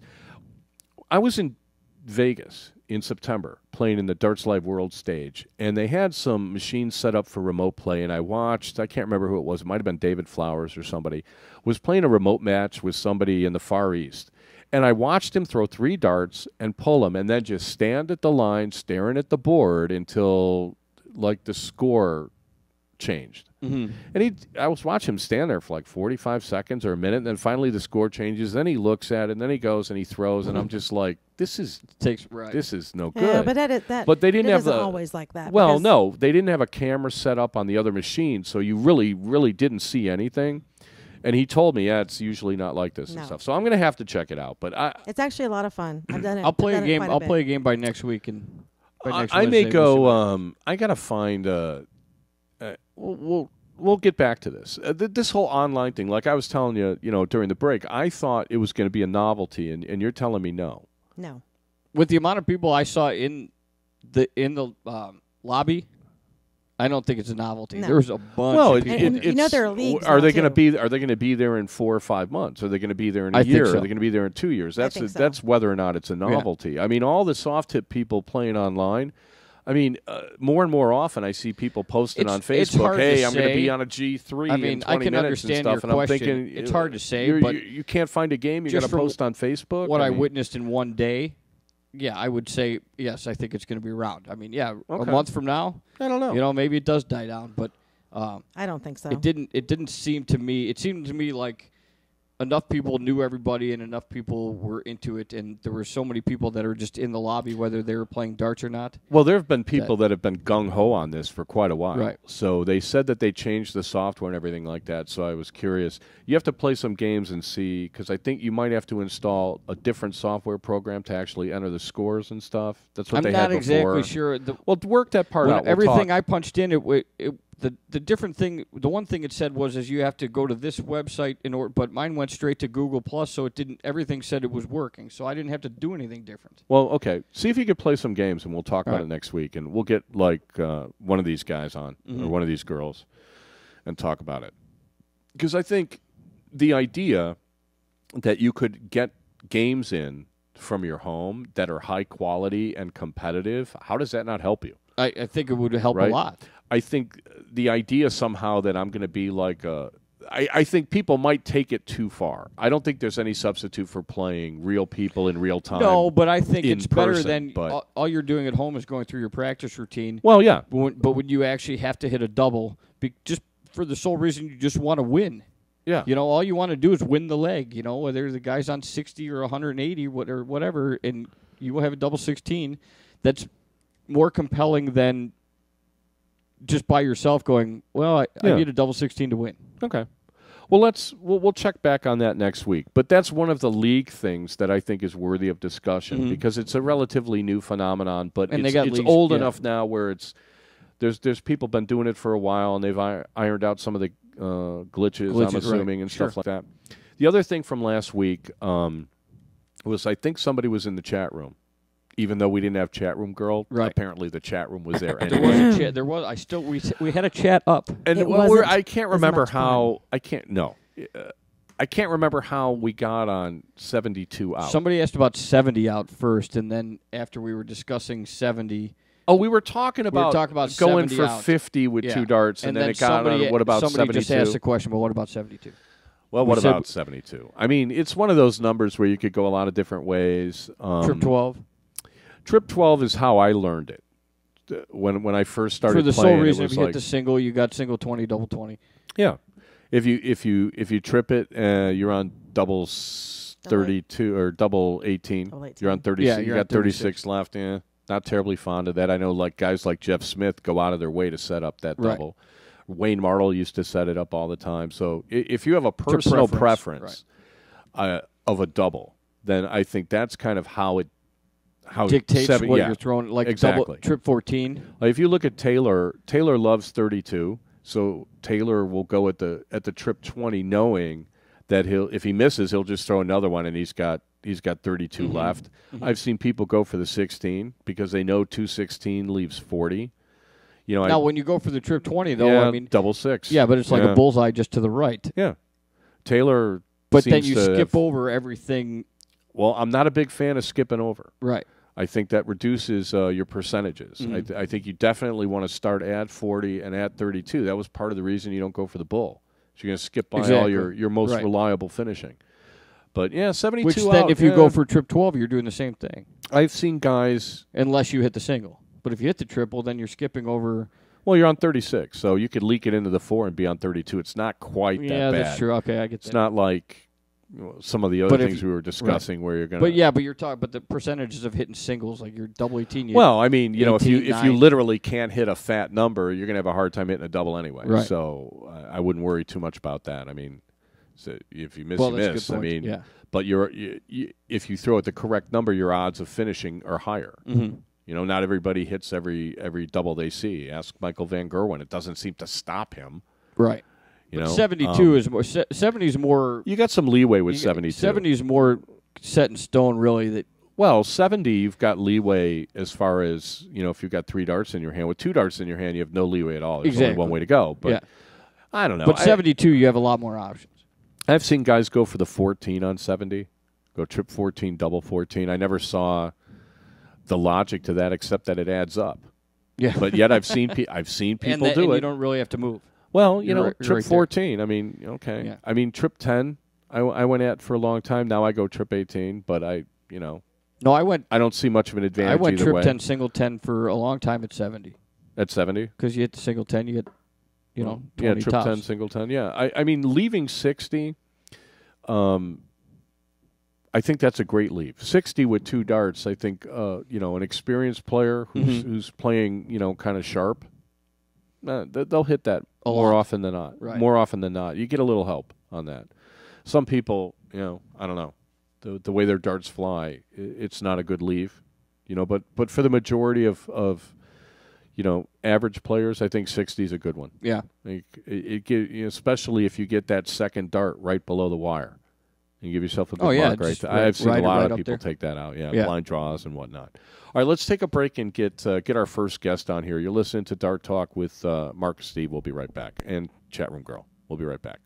I was in Vegas in September playing in the Darts Live World stage, and they had some machines set up for remote play, and I can't remember who it was. It might have been David Flowers or somebody, was playing a remote match with somebody in the Far East. And I watched him throw 3 darts and pull them, and then just stand at the line staring at the board until, like, the score changed. And I was watching him stand there for like 45 seconds or a minute, and then finally the score changes. Then he looks at it, and then he goes and he throws, and I'm just like, this is no good. Yeah, but they didn't have always like that. Well, no, they didn't have a camera set up on the other machine, so you really, really didn't see anything. And he told me, it's usually not like this and stuff. So I'm going to have to check it out. But it's actually a lot of fun. I've done it. I'll play a game. I'll play a game by next week, and by next I may go. I got to find. We'll get back to this. This whole online thing, like I was telling you, during the break, I thought it was going to be a novelty, and you're telling me no. No. With the amount of people I saw in the lobby, I don't think it's a novelty. No. There's a bunch Well, of people. And you know there are leagues Are now, they going to too. be? Are they going to be there in 4 or 5 months? Are they going to be there in a I year? think so. Are they going to be there in 2 years? That's think so. that's whether or not it's a novelty. I mean, all the soft tip people playing online. I mean, more and more often I see people posting on It's Facebook, hard to "Hey, I'm going to say. be on a G3 I mean, in 20 I can minutes understand and stuff." your And I'm question. thinking, It's hard to say, but you can't find a game. You got just to from post on Facebook. what I mean, witnessed in one day, yeah, I would say yes. I think it's going to be around. I mean, yeah, a Okay. month from now, I don't know. maybe it does die down, but I don't think so. it didn't. It didn't seem to me. It seemed to me like enough people knew everybody and enough people were into it, and there were so many people that are just in the lobby, whether they were playing darts or not. Well, there have been people that have been gung-ho on this for quite a while. Right. So they said that they changed the software and everything like that, so I was curious. You have to play some games and see, because I think you might have to install a different software program to actually enter the scores and stuff. That's what I'm they not had before. exactly sure. Well, work that part out. We'll Everything talk. I punched in, the different thing, the one thing it said was is you have to go to this website in order, but mine went straight to Google Plus, so it didn't. Everything said it was working, so I didn't have to do anything different. Well, okay. See if you could play some games, and we'll talk about right. it next week. And we'll get, like, one of these guys on, or one of these girls, and talk about it. Because I think the idea that you could get games in from your home that are high quality and competitive, how does that not help you? I think it would help Right. a lot. I think the idea somehow that I'm going to be like I think people might take it too far. I don't think there's any substitute for playing real people in real time. No, but I think in it's better person, than but- all you're doing at home is going through your practice routine. Well, yeah. But when you actually have to hit a double, just for the sole reason you just want to win. Yeah. All you want to do is win the leg. Whether the guy's on 60 or 180 or whatever, and you will have a double 16. That's more compelling than just by yourself going, well, I need a double 16 to win. Okay. Well, we'll check back on that next week. But that's one of the league things that I think is worthy of discussion because it's a relatively new phenomenon, but And it's leagues, old yeah. enough now where there's people been doing it for a while and they've ironed out some of the glitches, I'm assuming, right. and Sure. stuff like that. The other thing from last week was I think somebody was in the chat room. Even though we didn't have chat room girl, Right. apparently the chat room was there. There was a chat. There was. I still. We had a chat up. And It well, wasn't I can't as remember much how. I can't. No, I can't remember how we got on 72 out. Somebody asked about 70 out first, and then after we were discussing 70, Oh, we were talking about, talking about going 70 for out. 50 with yeah. 2 darts, and then it got somebody, on. What about somebody 72? just asked the question, but what about 72? Well, what we said- about 72? I mean, it's one of those numbers where you could go a lot of different ways. Trip 12. Trip 12 is how I learned it. When I first started For the playing, sole reason, it if was you like, hit the single, you got single 20, double 20. yeah. If you trip it, you're on double 32 or double 18. Double 18. You're on 36. Yeah, you you're got on 36 left. Yeah, not terribly fond of that. I know like guys like Jeff Smith go out of their way to set up that Right. double. Wayne Martle used to set it up all the time. So if you have a personal preference of a double, then I think that's kind of how Dictates what yeah, you're throwing, like exactly. double, trip 14. Like if you look at Taylor loves 32, so Taylor will go at the trip 20, knowing that if he misses, he'll just throw another one, and he's got 32 left. I've seen people go for the 16 because they know 216 leaves 40. Now, when you go for the trip 20, though, yeah, I mean, double 6. yeah, but it's like Yeah. a bullseye just to the right. Yeah, Taylor. But then seems you to skip have- over everything. Well, I'm not a big fan of skipping over. Right. I think that reduces your percentages. I think you definitely want to start at 40 and at 32. That was part of the reason you don't go for the bull. So you're going to skip by all Exactly. your most Right. reliable finishing. But, yeah, 72 Which out. then, if you yeah. go for trip 12, you're doing the same thing, I've seen guys. unless you hit the single. But if you hit the triple, then you're skipping over. Well, you're on 36, so you could leak it into the 4 and be on 32. It's not quite that Yeah, bad. that's true. Okay, I get that. It's not like some of the other But if things you- we were discussing where you're going But yeah, but you're talking. But the percentages of hitting singles, like you're double 18. Well, I mean, if 18, you 9. literally can't hit a fat number, you're going to have a hard time hitting a double anyway. Right. So I wouldn't worry too much about that. I mean, so if you miss, Well, you that's a miss. good I point. mean, Yeah. but if you throw it the correct number, your odds of finishing are higher. Mm-hmm. Not everybody hits every double they see. Ask Michael Van Gerwen; it doesn't seem to stop him. Right. You But know, 72 is more. 70 is more. you got some leeway with 72. 70 is more set in stone, really. That Well, 70, you've got leeway as far as, if you've got 3 darts in your hand. With 2 darts in your hand, you have no leeway at all. There's only one way to go. But I don't know. But 72, you have a lot more options. I've seen guys go for the 14 on 70, go trip 14, double 14. I never saw the logic to that except that it adds up. Yeah. But yet I've seen people do and it. You don't really have to move. Well, You're trip 14. I mean, okay. Yeah. I mean, trip 10. I went at for a long time. Now I go trip 18. But No, I went. I don't see much of an advantage. I went either trip way. 10, single 10 for a long time at 70. At 70? Because you hit the single 10, you get, 20 trip tops. 10, single 10. Yeah. I mean, leaving 60. I think that's a great leave. 60 with 2 darts. I think an experienced player who's playing kind of sharp. They'll hit that more often than not. Right. More often than not, you get a little help on that. Some people, I don't know, the way their darts fly, it's not a good leave. But for the majority of average players, I think 60 is a good one. Yeah. Especially if you get that second dart right below the wire. You give yourself a good mark right there. I've seen a lot of people take that out. Yeah, blind draws and whatnot. All right, let's take a break and get our first guest on here. You're listening to Dart Talk with Mark and Steve. We'll be right back. And Chat Room Girl. We'll be right back.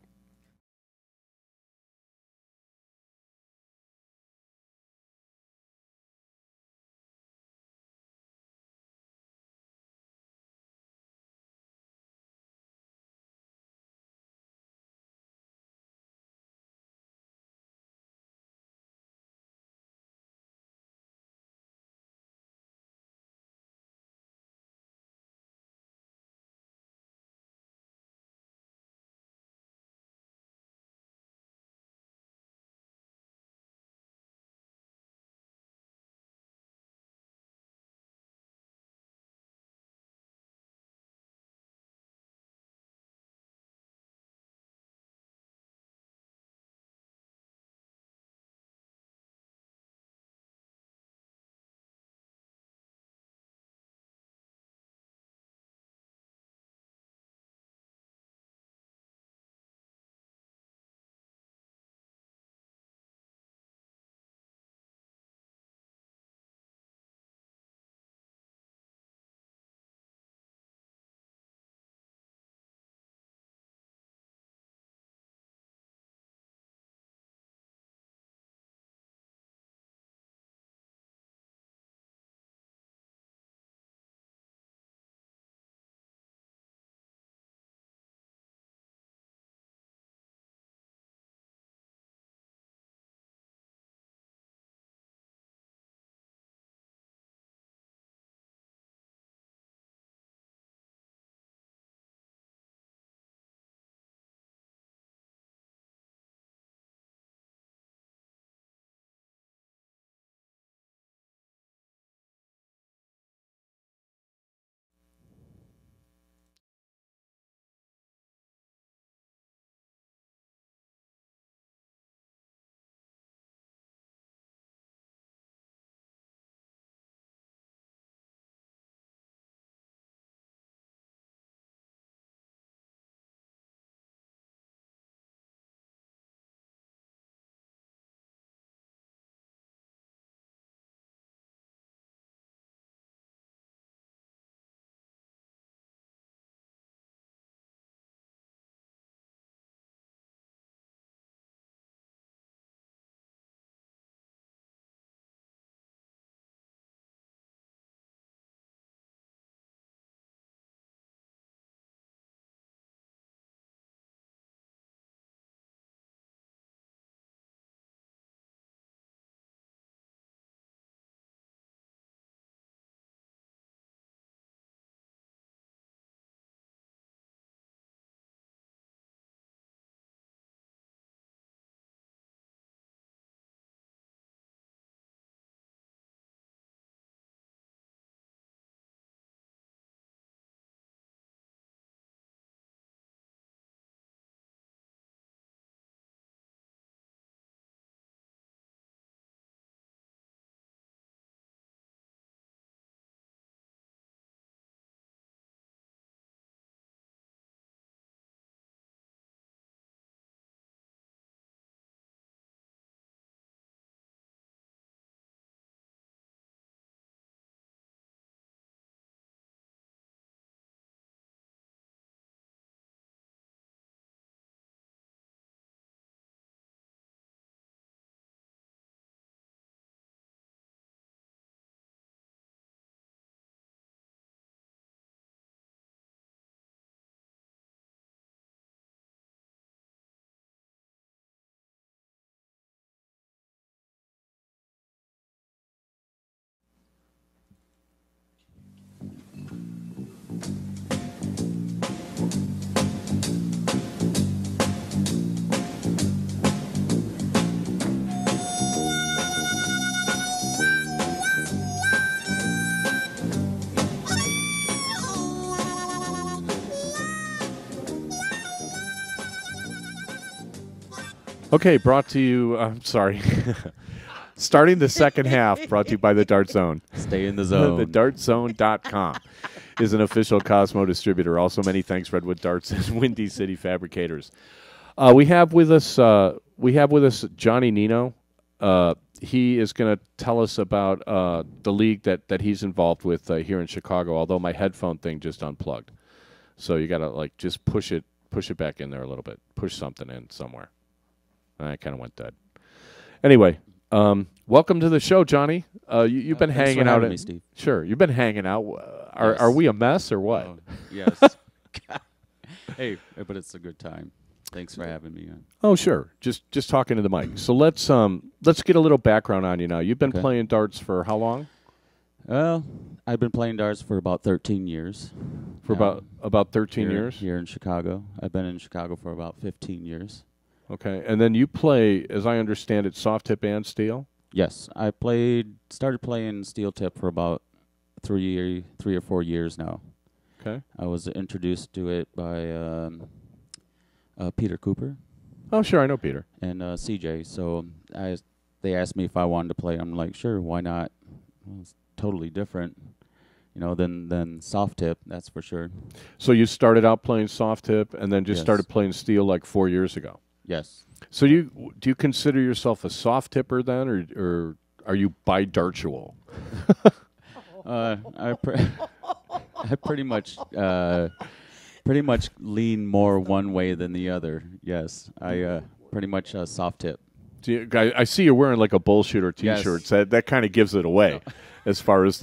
Okay, brought to you. I'm sorry. Starting the second half, brought to you by the Dart Zone. Stay in the zone. TheDartZone.com is an official Cosmo distributor. Also, many thanks, Redwood Darts and Windy City Fabricators. We have with us Johnny Nino. He is going to tell us about the league that he's involved with here in Chicago. Although my headphone thing just unplugged, so you got to just push it back in there a little bit. Push something in somewhere. I kind of went dead. Anyway. Welcome to the show, Johnny. You've been hanging out. Me, Steve. Sure, you've been hanging out. Are we a mess or what? Oh, yes. Hey, but it's a good time. Thanks for having me on. Oh, sure. Just talking to the mic. So let's get a little background on you now. You've been playing darts for how long? Well, I've been playing darts for about 13 years. For about 13 years? Here in Chicago. I've been in Chicago for about 15 years. Okay, and then you play, as I understand it, soft tip and steel? Yes, I started playing steel tip for about 3 or 4 years now. Okay. I was introduced to it by Peter Cooper. Oh, sure, I know Peter. And CJ. So they asked me if I wanted to play. I'm like, sure, why not? Well, it's totally different, than soft tip. That's for sure. So you started out playing soft tip and then just Yes. started playing steel like 4 years ago. Yes. So do you consider yourself a soft tipper then, or are you bidartual? I pretty much lean more one way than the other. Yes, I pretty much soft tip. I see you're wearing like a bullshooter T-shirt. Yes. So that kind of gives it away, as far as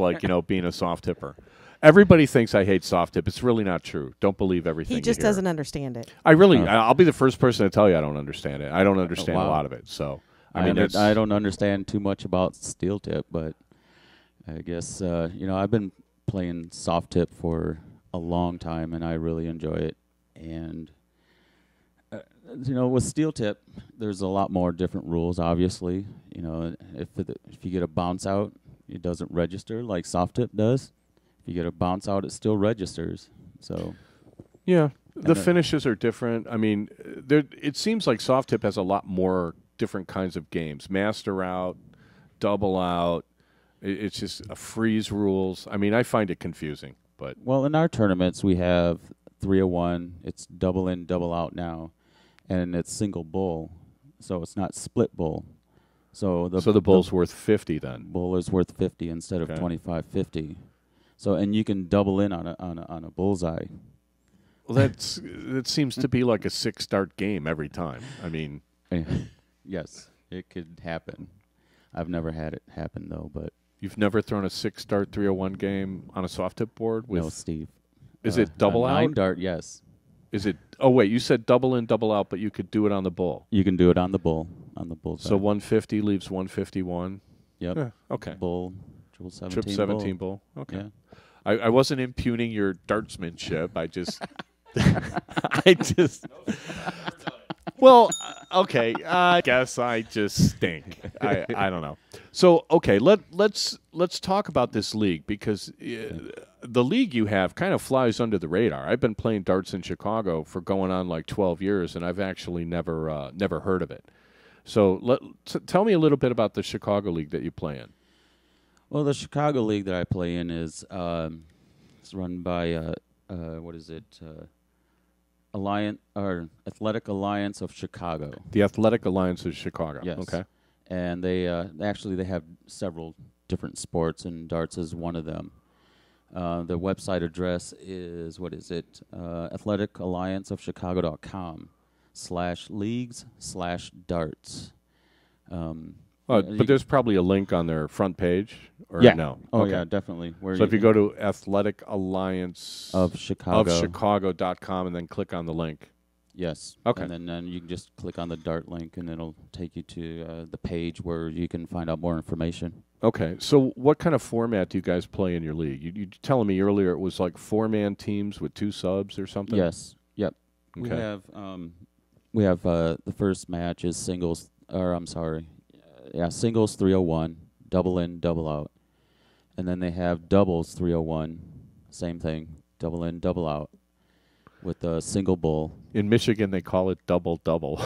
being a soft tipper. Everybody thinks I hate soft tip. It's really not true. Don't believe everything. He just you hear. doesn't understand it. I'll be the first person to tell you I don't understand it. I don't understand a wow. lot of it. So I don't understand too much about steel tip, but I guess I've been playing soft tip for a long time, and I really enjoy it. And with steel tip, there's a lot more different rules. Obviously, if you get a bounce out, it doesn't register like soft tip does. If you get a bounce out, it still registers. So yeah, the finishes are different. I mean, it seems like soft tip has a lot more different kinds of games. Master out, double out. It's just a freeze rules. I mean, I find it confusing. But well, in our tournaments, we have 301. It's double in, double out now, and it's single bull, so it's not split bull. So the bull's worth 50 then. Bull is worth 50 instead of 25.50. So and you can double in on a bullseye. Well, that seems to be like a 6-start game every time. I mean, yes, it could happen. I've never had it happen though, but you've never thrown a 6-start 301 game on a soft tip board with no, Steve. Is it double out? 9-dart, yes. Is it? Oh wait, you said double in, double out, but you could do it on the bull. You can do it on the bull, bullseye. So 150 leaves 151. Yep. Yeah, okay. Bull, triple 17. Trip 17 bull. Okay. Yeah. I wasn't impugning your dartsmanship. I just. Well, okay. I guess I just stink. I don't know. So okay, let's talk about this league because the league you have kind of flies under the radar. I've been playing darts in Chicago for going on like 12 years, and I've actually never heard of it. So tell me a little bit about the Chicago league that you play in. Well, the Chicago league that I play in is it's run by Athletic Alliance of Chicago. The Athletic Alliance of Chicago. Yes. Okay. And they have several different sports, and darts is one of them. The website address is athleticallianceofchicago.com/leagues/darts. But there's probably a link on their front page, or yeah. no? Oh, okay. yeah, definitely. So if you go to Athletic Alliance of Chicago.com and then click on the link. Yes. Okay. And then you can just click on the Dart link, and it'll take you to the page where you can find out more information. Okay. So what kind of format do you guys play in your league? You telling me earlier it was like 4-man teams with 2 subs or something? Yes. Yep. Okay. We have the first match is singles. Singles 301, double in, double out, and then they have doubles 301, same thing, double in, double out, with a single bull. In Michigan, they call it double-double.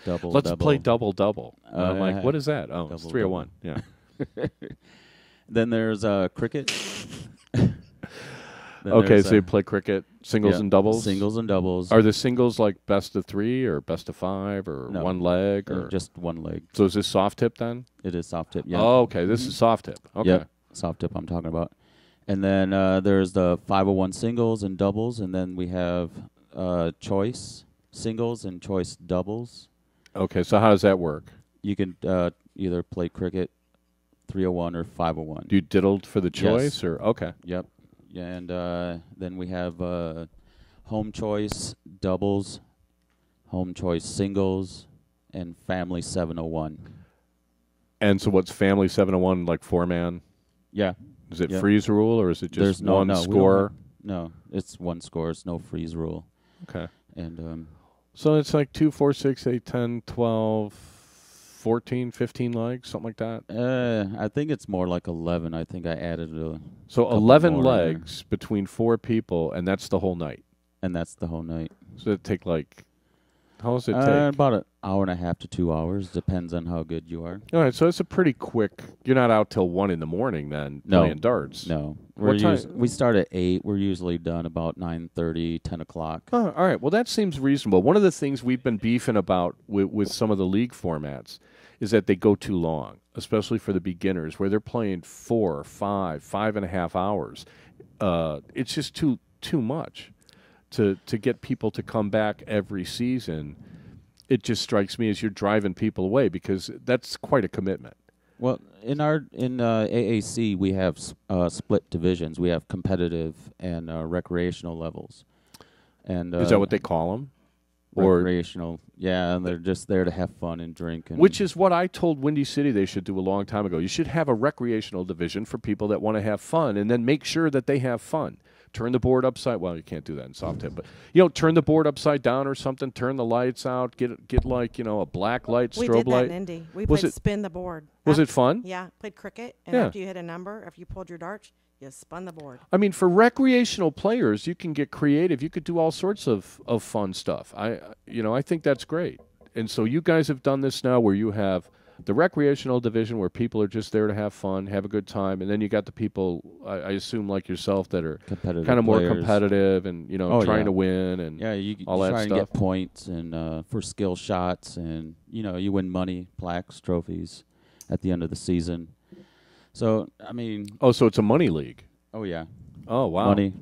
double. Let's double. play double. I'm like, yeah. what is that? Oh, it's Double, 301. Yeah. Then there's cricket. Then Okay, there's, so you play cricket, singles yeah, and doubles? Singles and doubles. Are the singles like best of 3 or best of 5 or No. one leg? or Just one leg. So is this soft tip then? It is soft tip. Yeah. Oh, okay. This is soft tip. Okay. Yep. Soft tip I'm talking about. And then there's the 501 singles and doubles, and then we have choice singles and choice doubles. Okay, so how does that work? You can either play cricket 301 or 501. Do you diddled for the Yes. choice or okay? Yep. Yeah, and then we have home choice doubles, home choice singles, and family 701. And so what's family 701 like 4-man? Yeah. Is it Yep. freeze rule or is it just There's no, one no, we don't score? have- No, it's one score. It's no freeze rule. Okay. And So it's like 2, 4, 6, 8, 10, 12, 14, 15 legs, something like that. I think it's more like 11. I think I added a, So couple 11 more in there. legs between 4 people, and that's the whole night. and that's the whole night. So it take like, how long does it take? About an hour and a half to 2 hours. Depends on how good you are. All right, so it's a pretty quick. You're not out till 1 in the morning then No. playing darts. No, What time- we start at 8. We're usually done about 9:30, 10 o'clock. Oh, all right. Well, that seems reasonable. One of the things we've been beefing about with some of the league formats is that they go too long, especially for the beginners, where they're playing 4, 5, 5.5 hours. It's just too much to get people to come back every season. It just strikes me as you're driving people away because that's quite a commitment. Well, in AAC, we have split divisions. We have competitive and recreational levels. And Is that what they call them? Or recreational? Yeah, and they're just there to have fun and drink. And which is what I told Windy City they should do a long time ago. You should have a recreational division for people that want to have fun, and then make sure that they have fun. Turn the board upside. Well, you can't do that in soft tip, but turn the board upside down or something. Turn the lights out. Get like a black light, We strobe did that light. in Indy. We Was played it- spin the board. Was it fun? Yeah, played cricket, and Yeah. after you hit a number, if you pulled your darts, you spun the board. I mean, for recreational players, you can get creative. You could do all sorts of fun stuff. I think that's great. And so you guys have done this now where you have the recreational division where people are just there to have fun, have a good time, and then you got the people, I assume like yourself, that are competitive kind of more players. competitive and trying to win and Yeah, you all that try and stuff. get points and for skill shots, and you win money, plaques, trophies at the end of the season. So I mean, Oh, so it's a money league. oh yeah, Oh, wow. money.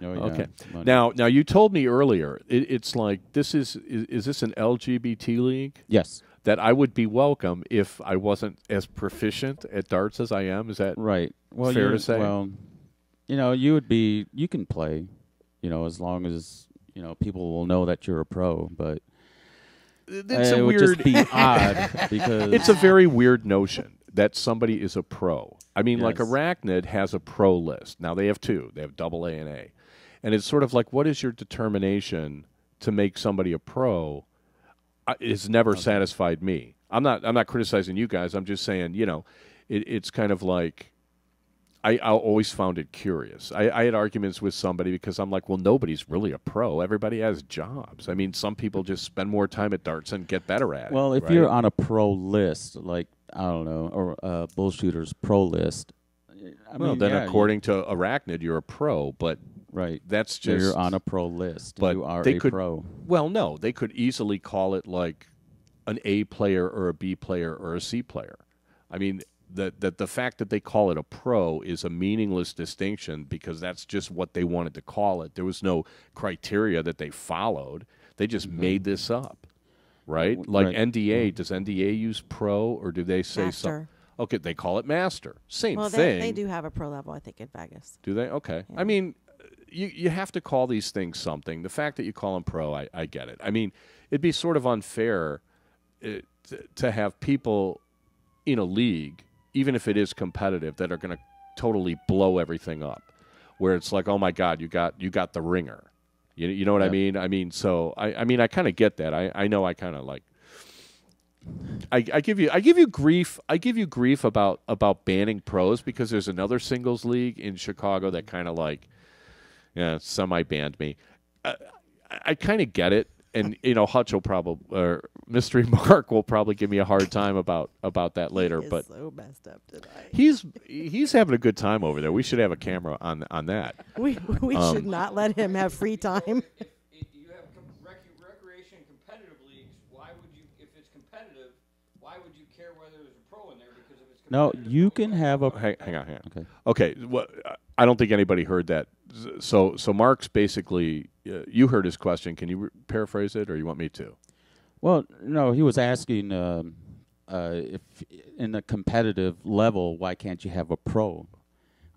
Oh, yeah, Okay. money. Now you told me earlier it's like this is this an LGBT league? Yes, That I would be welcome if I wasn't as proficient at darts as I am. Is that right. Well, fair to you're- say? Well, you can play, as long as people will know that you're a pro. But it's it a would weird? just be odd because It's a very weird notion that somebody is a pro. I mean, like Yes. Arachnid has a pro list. Now they have 2. They have AA and A, and it's sort of like, what is your determination to make somebody a pro? It's never satisfied me. I'm not criticizing you guys. I'm just saying, it's kind of like I always found it curious. I had arguments with somebody because I'm like, well, nobody's really a pro. Everybody has jobs. I mean, some people just spend more time at darts and get better at it. well, if right? you're on a pro list, like I don't know, or Bullshooters pro list, then according to Arachnid, you're a pro, but right, that's so just you're on a pro list. but you are they a could- pro. Well, no, they could easily call it like an A player or a B player or a C player. I mean, the fact that they call it a pro is a meaningless distinction because that's just what they wanted to call it. There was no criteria that they followed. They just made this up, right? Like Right. NDA, does NDA use pro or do they say something? Master. Okay, they call it master. Same Well, thing. they do have a pro level, I think, in Vegas. Do they? Okay. Yeah. I mean, you have to call these things something. The fact that you call them pro, I get it. I mean, it'd be sort of unfair to have people in a league, even if it is competitive, that are going to totally blow everything up. Where it's like, oh my God, you got the ringer. You know what I Yep. mean? I mean, so I kind of get that. I know I kind of like. I give you grief. I give you grief about banning pros because there's another singles league in Chicago that kind of like, semi banned me. I kind of get it, and Hutch will probably, or Mystery Mark will probably give me a hard time about that later. He is But so messed up tonight. he's having a good time over there. We should have a camera on that. We should not let him have free time. If you have recreation competitive leagues, why would you, if it's competitive, why would you care whether there's a pro in there? Because if it's No, competitive, you can have a. Hang on. Okay. Okay. I don't think anybody heard that. So Mark's basically, you heard his question. Can you paraphrase it, or you want me to? Well, no, he was asking if in the competitive level, why can't you have a pro?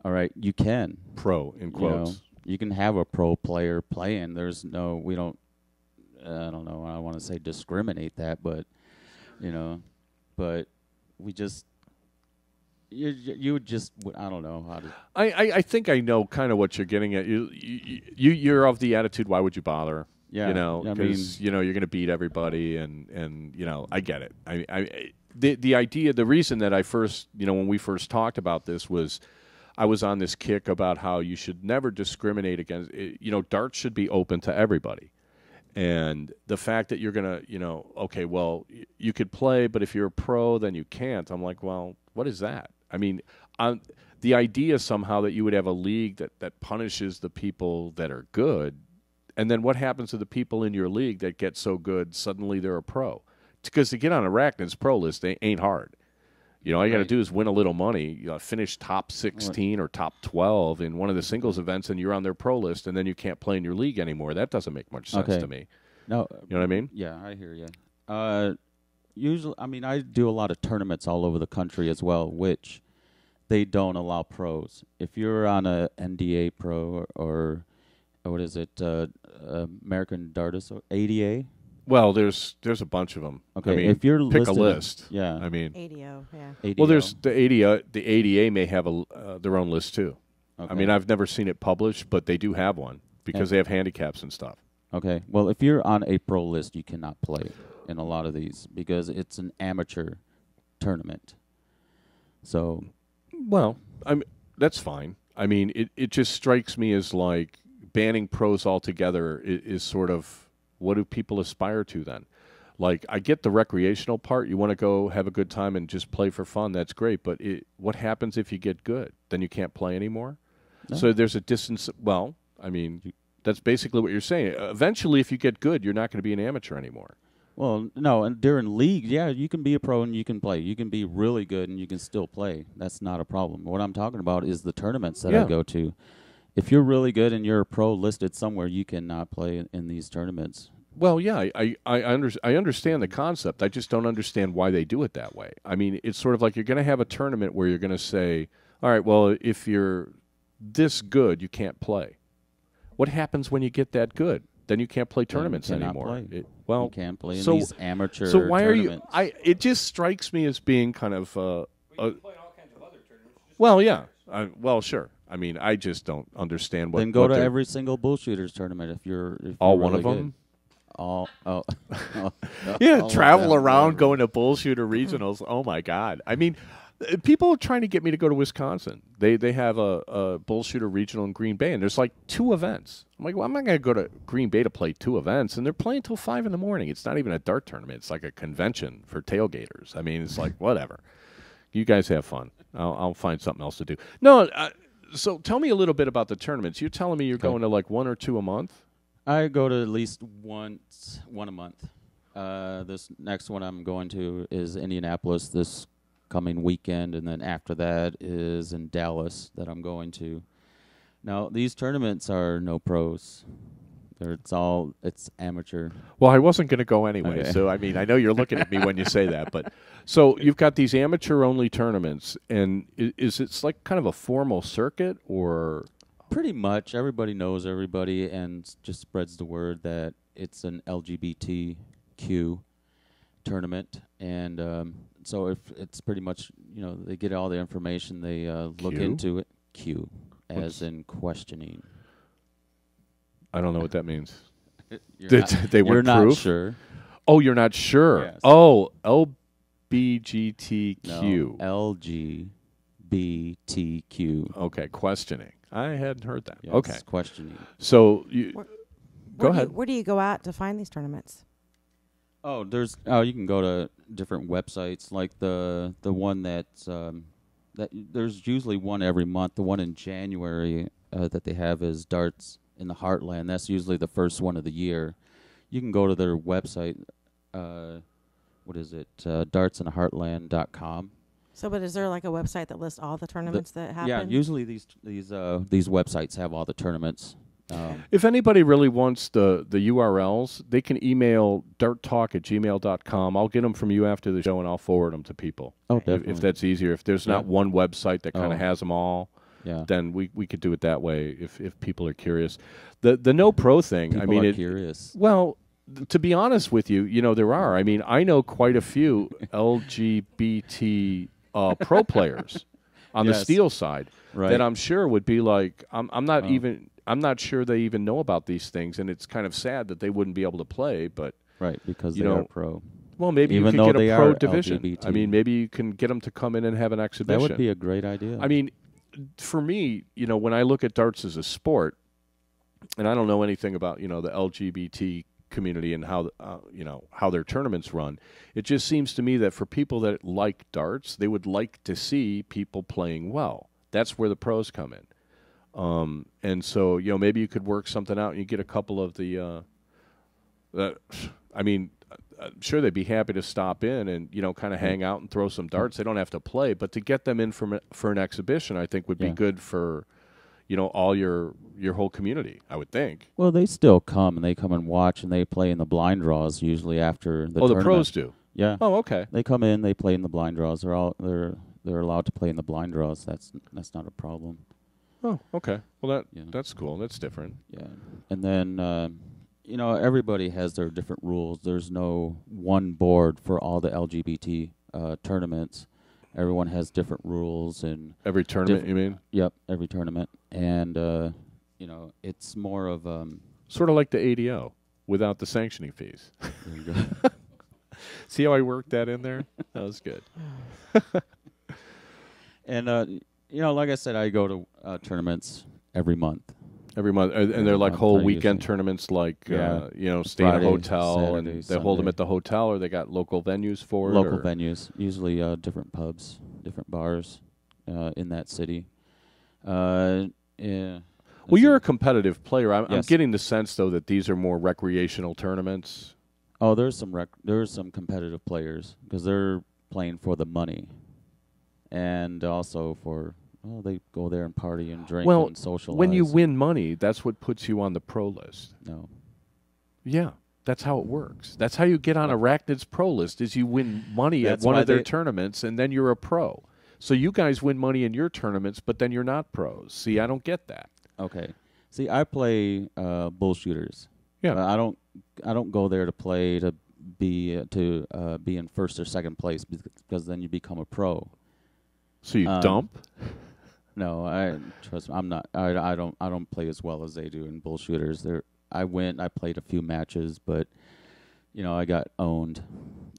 All right, you can. Pro in quotes. You can have a pro player playing. There's no, we don't, I don't know, I don't want to say discriminate that, but, but we just, you would just, I don't know how to. I think I know kind of what you're getting at. You're of the attitude, why would you bother? Yeah, because you're going to beat everybody, and I get it. The idea, the reason that I first, when we first talked about this was, I was on this kick about how you should never discriminate against. Darts should be open to everybody, and the fact that you're going to, okay, well, you could play, but if you're a pro, then you can't. I'm like, well, what is that? I mean, the idea somehow that you would have a league that punishes the people that are good, and then what happens to the people in your league that get so good, suddenly they're a pro? Because to get on Arachnid's pro list, they ain't hard. All you got to do is win a little money, finish top 16 or top 12 in one of the singles events, and you're on their pro list, and then you can't play in your league anymore. That doesn't make much sense to me. No, you know what I mean? Yeah, I hear you. Usually, I mean, I do a lot of tournaments all over the country as well, which they don't allow pros. If you're on a NDA pro or what is it, American Dartist, ADA? Well, there's a bunch of them. Okay, I mean, if you're pick a listed, list. Yeah. I mean, ADO, yeah. ADO. Well, there's the ADA. The ADA may have their own list too. Okay. I mean, I've never seen it published, but they do have one because they have handicaps and stuff. Okay. Well, if you're on a pro list, you cannot play in a lot of these because it's an amateur tournament. So, well, that's fine. I mean, it just strikes me as like banning pros altogether is sort of, what do people aspire to then? Like, I get the recreational part. You want to go have a good time and just play for fun. That's great. But what happens if you get good? Then you can't play anymore? No. So there's a distance. Well, I mean, that's basically what you're saying. Eventually, if you get good, you're not going to be an amateur anymore. Well, no, and during league, yeah, you can be a pro and you can play. You can be really good and you can still play. That's not a problem. What I'm talking about is the tournaments that I go to. If you're really good and you're a pro listed somewhere, you cannot play in these tournaments. Well, yeah, I understand the concept. I just don't understand why they do it that way. I mean, it's sort of like you're going to have a tournament where you're going to say, all right, well, if you're this good, you can't play. What happens when you get that good? Then you can't play tournaments anymore. Play. Well, you can't play in these amateur So why tournaments. are you? It just strikes me as being kind of. you can play all kinds of other tournaments. Well, yeah. Well, sure. I mean, I just don't understand what. Then go to every single bullshooters tournament if you're all really one of them. Good. All yeah, travel around going to bullshooter regionals. Oh my God! I mean, people are trying to get me to go to Wisconsin. They have a bullshooter regional in Green Bay, and there's like 2 events. I'm like, well, I'm not going to go to Green Bay to play 2 events, and they're playing till 5 in the morning. It's not even a dart tournament. It's like a convention for tailgaters. I mean, it's like whatever. You guys have fun. I'll find something else to do. No. So tell me a little bit about the tournaments. You're telling me you're going to like 1 or 2 a month? I go to at least one a month. This next one I'm going to is Indianapolis this coming weekend, and then after that is in Dallas that I'm going to. Now, these tournaments are no pros. It's amateur. Well, I wasn't going to go anyway, Okay. so I mean, I know you're looking at me when you say that, but so you've got these amateur-only tournaments, and is it like kind of a formal circuit, or? Pretty much. Everybody knows everybody and just spreads the word that it's an LGBTQ tournament. And so if it's pretty much, they get all the information. They look into it. Q, as in questioning. I don't know what that means. They want not proof? Sure. Oh, you're not sure? Yes. Oh, LBGTQ. No, LGBTQ. Okay, questioning. I hadn't heard that. Yes, okay. questioning. So ahead. Where do you go out to find these tournaments? Oh, you can go to different websites, like the one that's that there's usually one every month. The one in January that they have is Darts in the Heartland. That's usually the first one of the year. You can go to their website. What is it? dartsintheheartland.com. So, but is there like a website that lists all the tournaments that happen? Yeah, usually these websites have all the tournaments. If anybody really wants the URLs, they can email darttalk@gmail.com. I'll get them from you after the show, and I'll forward them to people. Oh, definitely. If that's easier. If there's not one website that kind of has them all, yeah, then we could do it that way if people are curious. The no pro thing, people are curious. Well, to be honest with you, there are. I mean, I know quite a few LGBT pro players on the steel side that I'm sure would be like, I'm not sure they even know about these things, and it's kind of sad that they wouldn't be able to play. But because they are pro. Well, maybe even you could though get a pro division. LGBT. I mean, maybe you can get them to come in and have an exhibition. That would be a great idea. I mean, for me, when I look at darts as a sport, and I don't know anything about the LGBT community and how how their tournaments run, it just seems to me that for people that like darts, they would like to see people playing well. That's where the pros come in. And so, maybe you could work something out and you get a couple of the, I'm sure they'd be happy to stop in and, kind of hang out and throw some darts. They don't have to play, but to get them in for an exhibition, I think would be good for, all your whole community, I would think. Well, they still come and they come and watch and they play in the blind draws usually after the tournament. The pros do? Yeah. Oh, okay. They come in, they play in the blind draws. They're allowed to play in the blind draws. That's not a problem. Oh, okay. Well, that's cool. That's different. Yeah. And then, everybody has their different rules. There's no one board for all the LGBT tournaments. Everyone has different rules. And every tournament, you mean? Yep, every tournament. And, it's more of... sort of like the ADO without the sanctioning fees. There you go. See how I worked that in there? That was good. And, like I said, I go to tournaments every month. Every month, and they're like whole weekend tournaments, like stay Friday, in a hotel, Saturday, and they Sunday. hold them at the hotel, or they got local venues for Local it. venues, usually different pubs, different bars in that city. Yeah. Well, you're a competitive player. I'm Yes. getting the sense though that these are more recreational tournaments. Oh, there's some competitive players because they're playing for the money, and also for. Well, they go there and party and drink and socialize. When you win money, that's what puts you on the pro list. No. Yeah, that's how it works. That's how you get on Arachnid's pro list is you win money at That's one why of their they- tournaments, and then you're a pro. So you guys win money in your tournaments, but then you're not pros. See, I don't get that. Okay. See, I play bullshooters. Yeah. I don't go there to play to be in first or second place because then you become a pro. So you dump? No, trust me, I'm not. I don't play as well as they do in bullshooters. I played a few matches, but I got owned.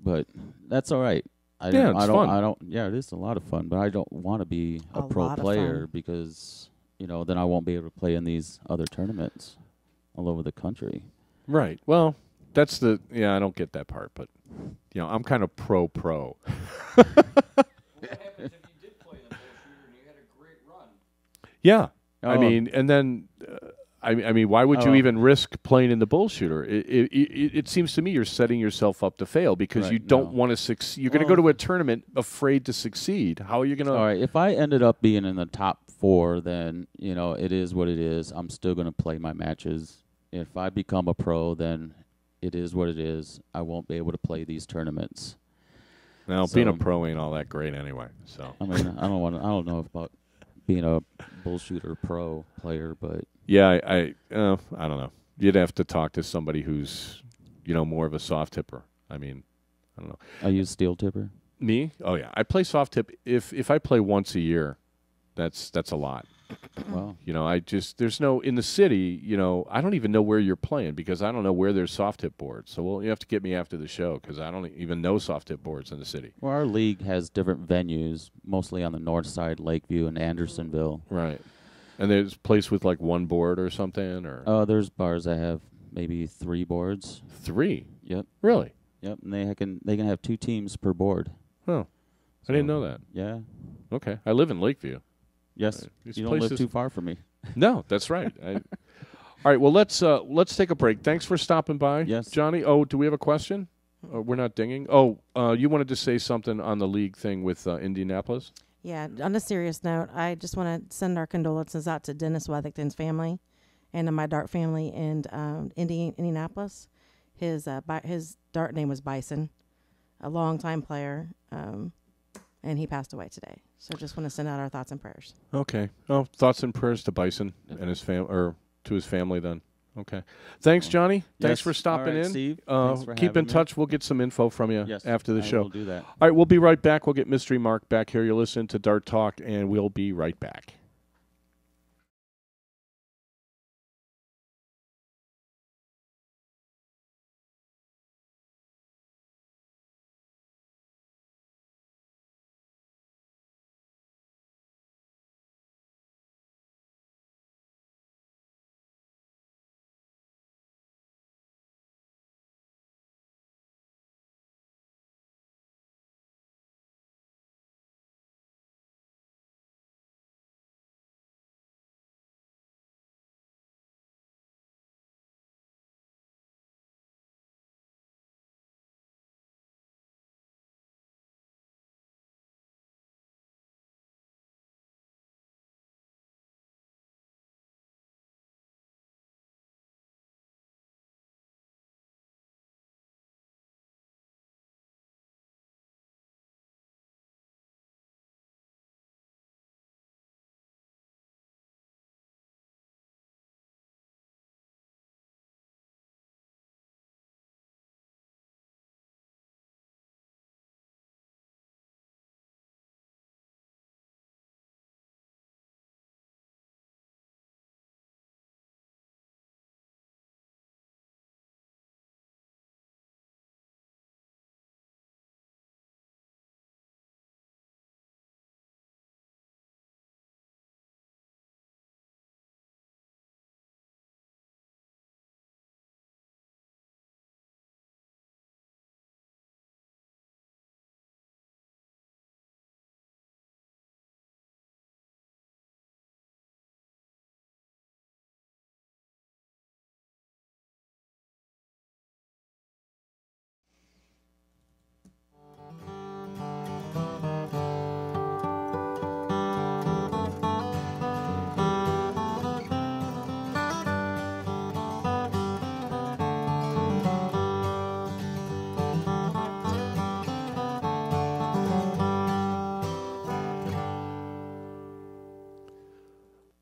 But that's all right. It's fun. Yeah, it is a lot of fun. But I don't want to be a pro lot of player fun. because then I won't be able to play in these other tournaments all over the country. Right. Well, I don't get that part, but I'm kind of pro. What happens if you did play in the bullshooter and you had a great run? Yeah. I Oh. mean, and then why would you even risk playing in the bullshooter? It seems to me you're setting yourself up to fail because Right, you don't no. want to succeed. You're going to go to a tournament afraid to succeed. How are you going to? All right, if I ended up being in the top 4, then it is what it is. I'm still going to play my matches. If I become a pro, then it is what it is. I won't be able to play these tournaments. Now, being a pro ain't all that great anyway. So I mean, I don't know about being a bullshooter pro player, but yeah, I don't know. You'd have to talk to somebody who's more of a soft tipper. I mean, I don't know. I use steel tipper. Me? Oh yeah, I play soft tip. If I play once a year, that's a lot. Wow. There's no in the city. I don't even know where you're playing because I don't know where there's soft tip boards. So you have to get me after the show because I don't even know soft tip boards in the city. Well, our league has different venues, mostly on the north side, Lakeview and Andersonville. Right. And there's a place with like one board or something, or There's bars that have maybe 3 boards. 3? Yep. Really? Yep. And they can have 2 teams per board. Oh, I didn't know that. Yeah. Okay. I live in Lakeview. Yes. These You don't live places- too far from me. No, that's right. All right, well, let's take a break. Thanks for stopping by, Yes. Johnny. Oh, do we have a question? We're not dinging. Oh, you wanted to say something on the league thing with Indianapolis? Yeah, on a serious note, I just want to send our condolences out to Dennis Wethington's family and to my dart family in Indianapolis. His dart name was Bison, a longtime player, and he passed away today. So just want to send out our thoughts and prayers. Okay. Oh, thoughts and prayers to Bison and his or to his family then. Okay. Thanks, Johnny. Thanks Yes. for stopping All right, in. Steve. Thanks for Keep in having me. touch. We'll get some info from you Yes. after the I show. will do that. All right, we'll be right back. We'll get Mystery Mark back here. You're listening to Dart Talk, and we'll be right back.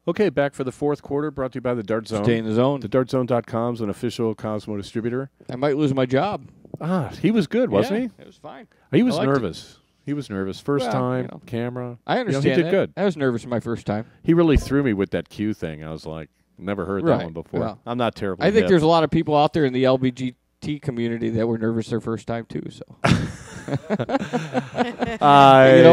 Okay, back for the fourth quarter, brought to you by the Dart Zone. Stay in the zone. TheDartZone.com is an official Cosmo distributor. I might lose my job. He was good, wasn't Yeah, he? It was fine. He was I liked it. nervous. He was nervous. First Well, time, you know. camera. I understand he did that. good. I was nervous my first time. He really threw me with that Q thing. I was like, never heard that Right. one before. Well, I'm not terrible. I think there's a lot of people out there in the LBGT community that were nervous their first time too. So You know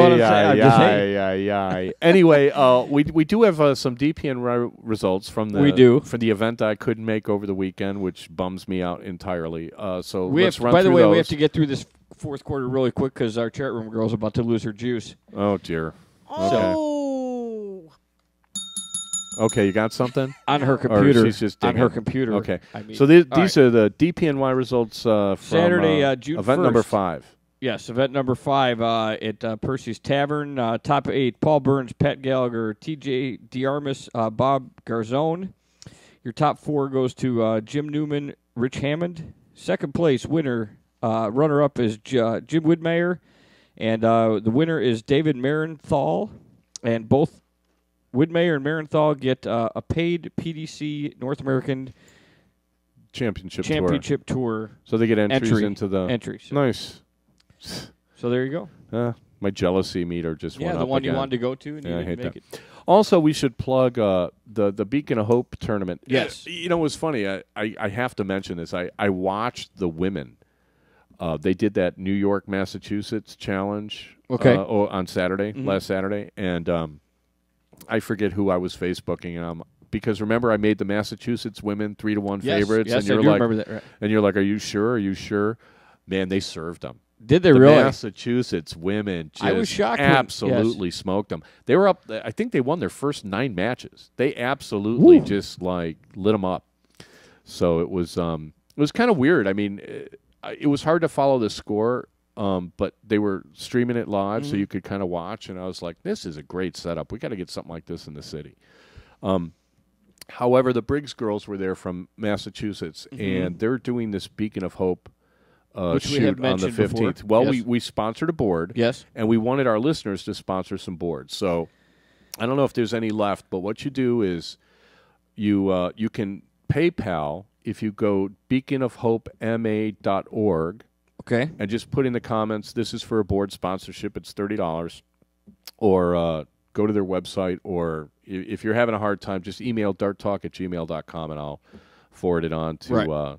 what I'm saying? I'm just saying. Anyway, we do have some DPNY results from the We do. for the event I couldn't make over the weekend, which bums me out entirely. So we let's have. run By the through way, those. we have to get through this fourth quarter really quick because our chat room girl's about to lose her juice. Oh dear. Oh, Okay, you got something? On her Or computer. she's just on her digging. computer. Okay. I mean, So these all right. are the DPNY results from Saturday, June event number 1st. 5. Yes, event number 5 at Percy's Tavern. Top 8, Paul Burns, Pat Gallagher, T.J. DeArmas, Bob Garzone. Your top 4 goes to Jim Newman, Rich Hammond. Second place winner, runner-up is Jim Widmeyer. And the winner is David Marenthal. And both Widmeyer and Marenthal get a paid PDC North American Championship Tour So they get entries entry. into the entries. Nice. So there you go. My jealousy meter just went Yeah, up the one again. you wanted to go to, and Yeah, you I didn't hate make it. Also, we should plug the Beacon of Hope tournament. Yes. You know, it was funny. I have to mention this. I watched the women. They did that New York, Massachusetts challenge on Saturday, last Saturday. And I forget who I was Facebooking because remember I made the Massachusetts women 3-1 Yes, favorites, yes, and you're I do like, remember that, right. and you're like, are you sure? Are you sure? Man, they served them. Did they The really? Massachusetts women just I was shocked when- absolutely smoked them. They were up. I think they won their first 9 matches. They absolutely just like lit them up. So it was kind of weird. I mean, it was hard to follow the score, but they were streaming it live, so you could kind of watch. And I was like, this is a great setup. We got to get something like this in the city. However, the Briggs girls were there from Massachusetts, and they're doing this Beacon of Hope Which we shoot have on the mentioned before. 15th. Well, Yes. we sponsored a board. Yes. And we wanted our listeners to sponsor some boards. So I don't know if there's any left, but what you do is you can PayPal if you go beaconofhopema.org Okay. and just put in the comments, this is for a board sponsorship. It's $30. Or go to their website, or if you're having a hard time, just email darttalk@gmail.com, and I'll forward it on to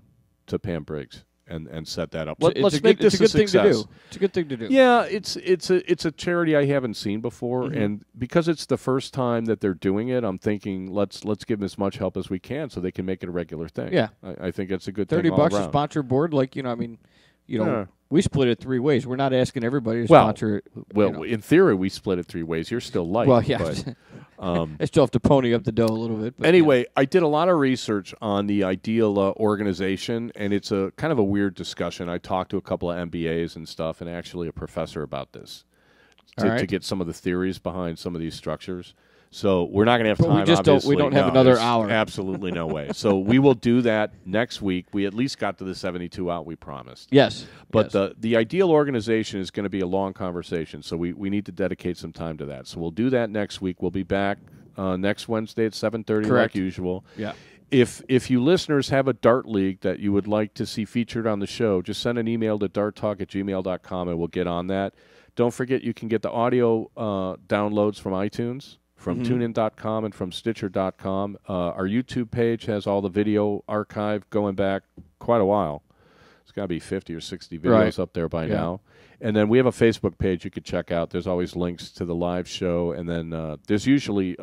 Pam Briggs and set that up. Let's make this a good success. thing to do. It's a good thing to do. Yeah, it's a charity I haven't seen before, and because it's the first time that they're doing it, I'm thinking let's give them as much help as we can so they can make it a regular thing. Yeah. I think it's a good $30 thing all a around. sponsor board, like I mean, Yeah. we split it 3 ways. We're not asking everybody to Well, sponsor it. Well, in theory, we split it 3 ways. You're still light. Well, yeah. But, I still have to pony up the dough a little bit. But anyway, I did a lot of research on the ideal organization, and it's a kind of a weird discussion. I talked to a couple of MBAs and stuff, and actually a professor about this to get some of the theories behind some of these structures. So we're not going to have But time. we just don't- we obviously. don't have No, another there's hour. Absolutely no way. So we will do that next week. We at least got to the 72 out we promised. yes. But yes. the ideal organization is going to be a long conversation, so we need to dedicate some time to that. So we'll do that next week. We'll be back next Wednesday at 7:30 Correct. like usual. Yeah. If you listeners have a dart league that you would like to see featured on the show, just send an email to darttalk@gmail.com and we'll get on that. Don't forget you can get the audio downloads from iTunes, from tunein.com, and from stitcher.com. Our YouTube page has all the video archive going back quite a while. It's got to be 50 or 60 videos Right. up there by Yeah. now. And then we have a Facebook page you could check out. There's always links to the live show, and then there's usually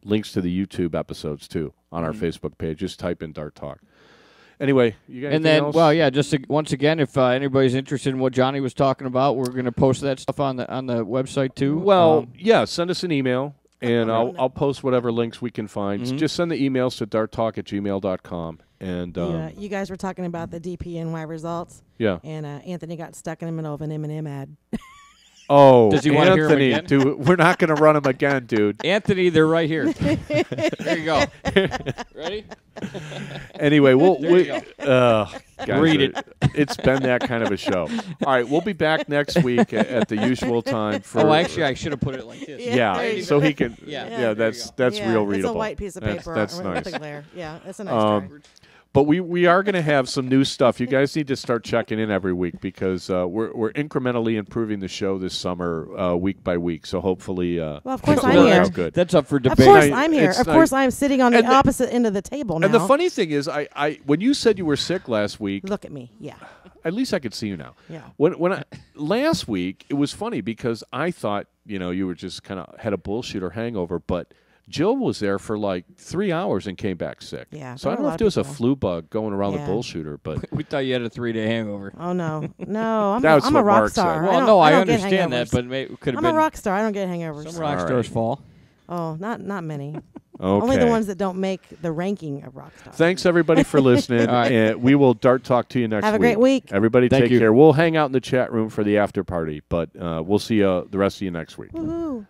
links to the YouTube episodes, too, on our Facebook page. Just type in Dart Talk. Anyway, you got And anything then, else? well, yeah, just once again, if anybody's interested in what Johnny was talking about, we're going to post that stuff on the website, too. Well, yeah, send us an email, and on I'll post whatever links we can find. Mm-hmm. Just send the emails to darttalk@gmail.com. And, You guys were talking about the DPNY results, yeah. and Anthony got stuck in the middle of an M&M ad. Oh, Does he wanna hear 'em Anthony, again? dude, we're not going to run him again, dude. Anthony, they're right here. There you go. Ready? Anyway, you guys, Read it. It's been that kind of a show. All right, we'll be back next week at the usual time for. Oh, actually, I should have put it like this. yeah, there you so go. he can. Yeah. Yeah, There you that's go. real readable. It's a white piece of paper That's with nice. a glare. Yeah, it's a nice drawing. But we are going to have some new stuff. You guys need to start checking in every week because we're incrementally improving the show this summer, week by week. So hopefully, Well, of course it'll I'm work here. out good. That's up for Of debate. course Nice. I'm here. It's Of nice. course I'm sitting on the And the- opposite end of the table now. And the funny thing is, I when you said you were sick last week, Look at me. Yeah. at least I could see you now. Yeah. When last week it was funny because I thought you were just kind of had a bullshit or hangover, but Jill was there for like 3 hours and came back sick. Yeah, So I there don't were know a lot if there was a of people. flu bug going around Yeah. the bullshooter, but We thought you had a 3-day hangover. Oh, no. No, I'm That's a what rock Mark said. star. Well, don't- no, I don't get understand that, hangovers. but it could have I'm been a rock star. I don't get hangovers. some rock All stars right. fall. Oh, not many. okay. Only the ones that don't make the ranking of rock stars. Thanks everybody for listening. All right. And we will Dart Talk to you next week. Have a great week. Everybody Thank take you. care. We'll hang out in the chat room for the after party, but we'll see the rest of you next week. Woohoo.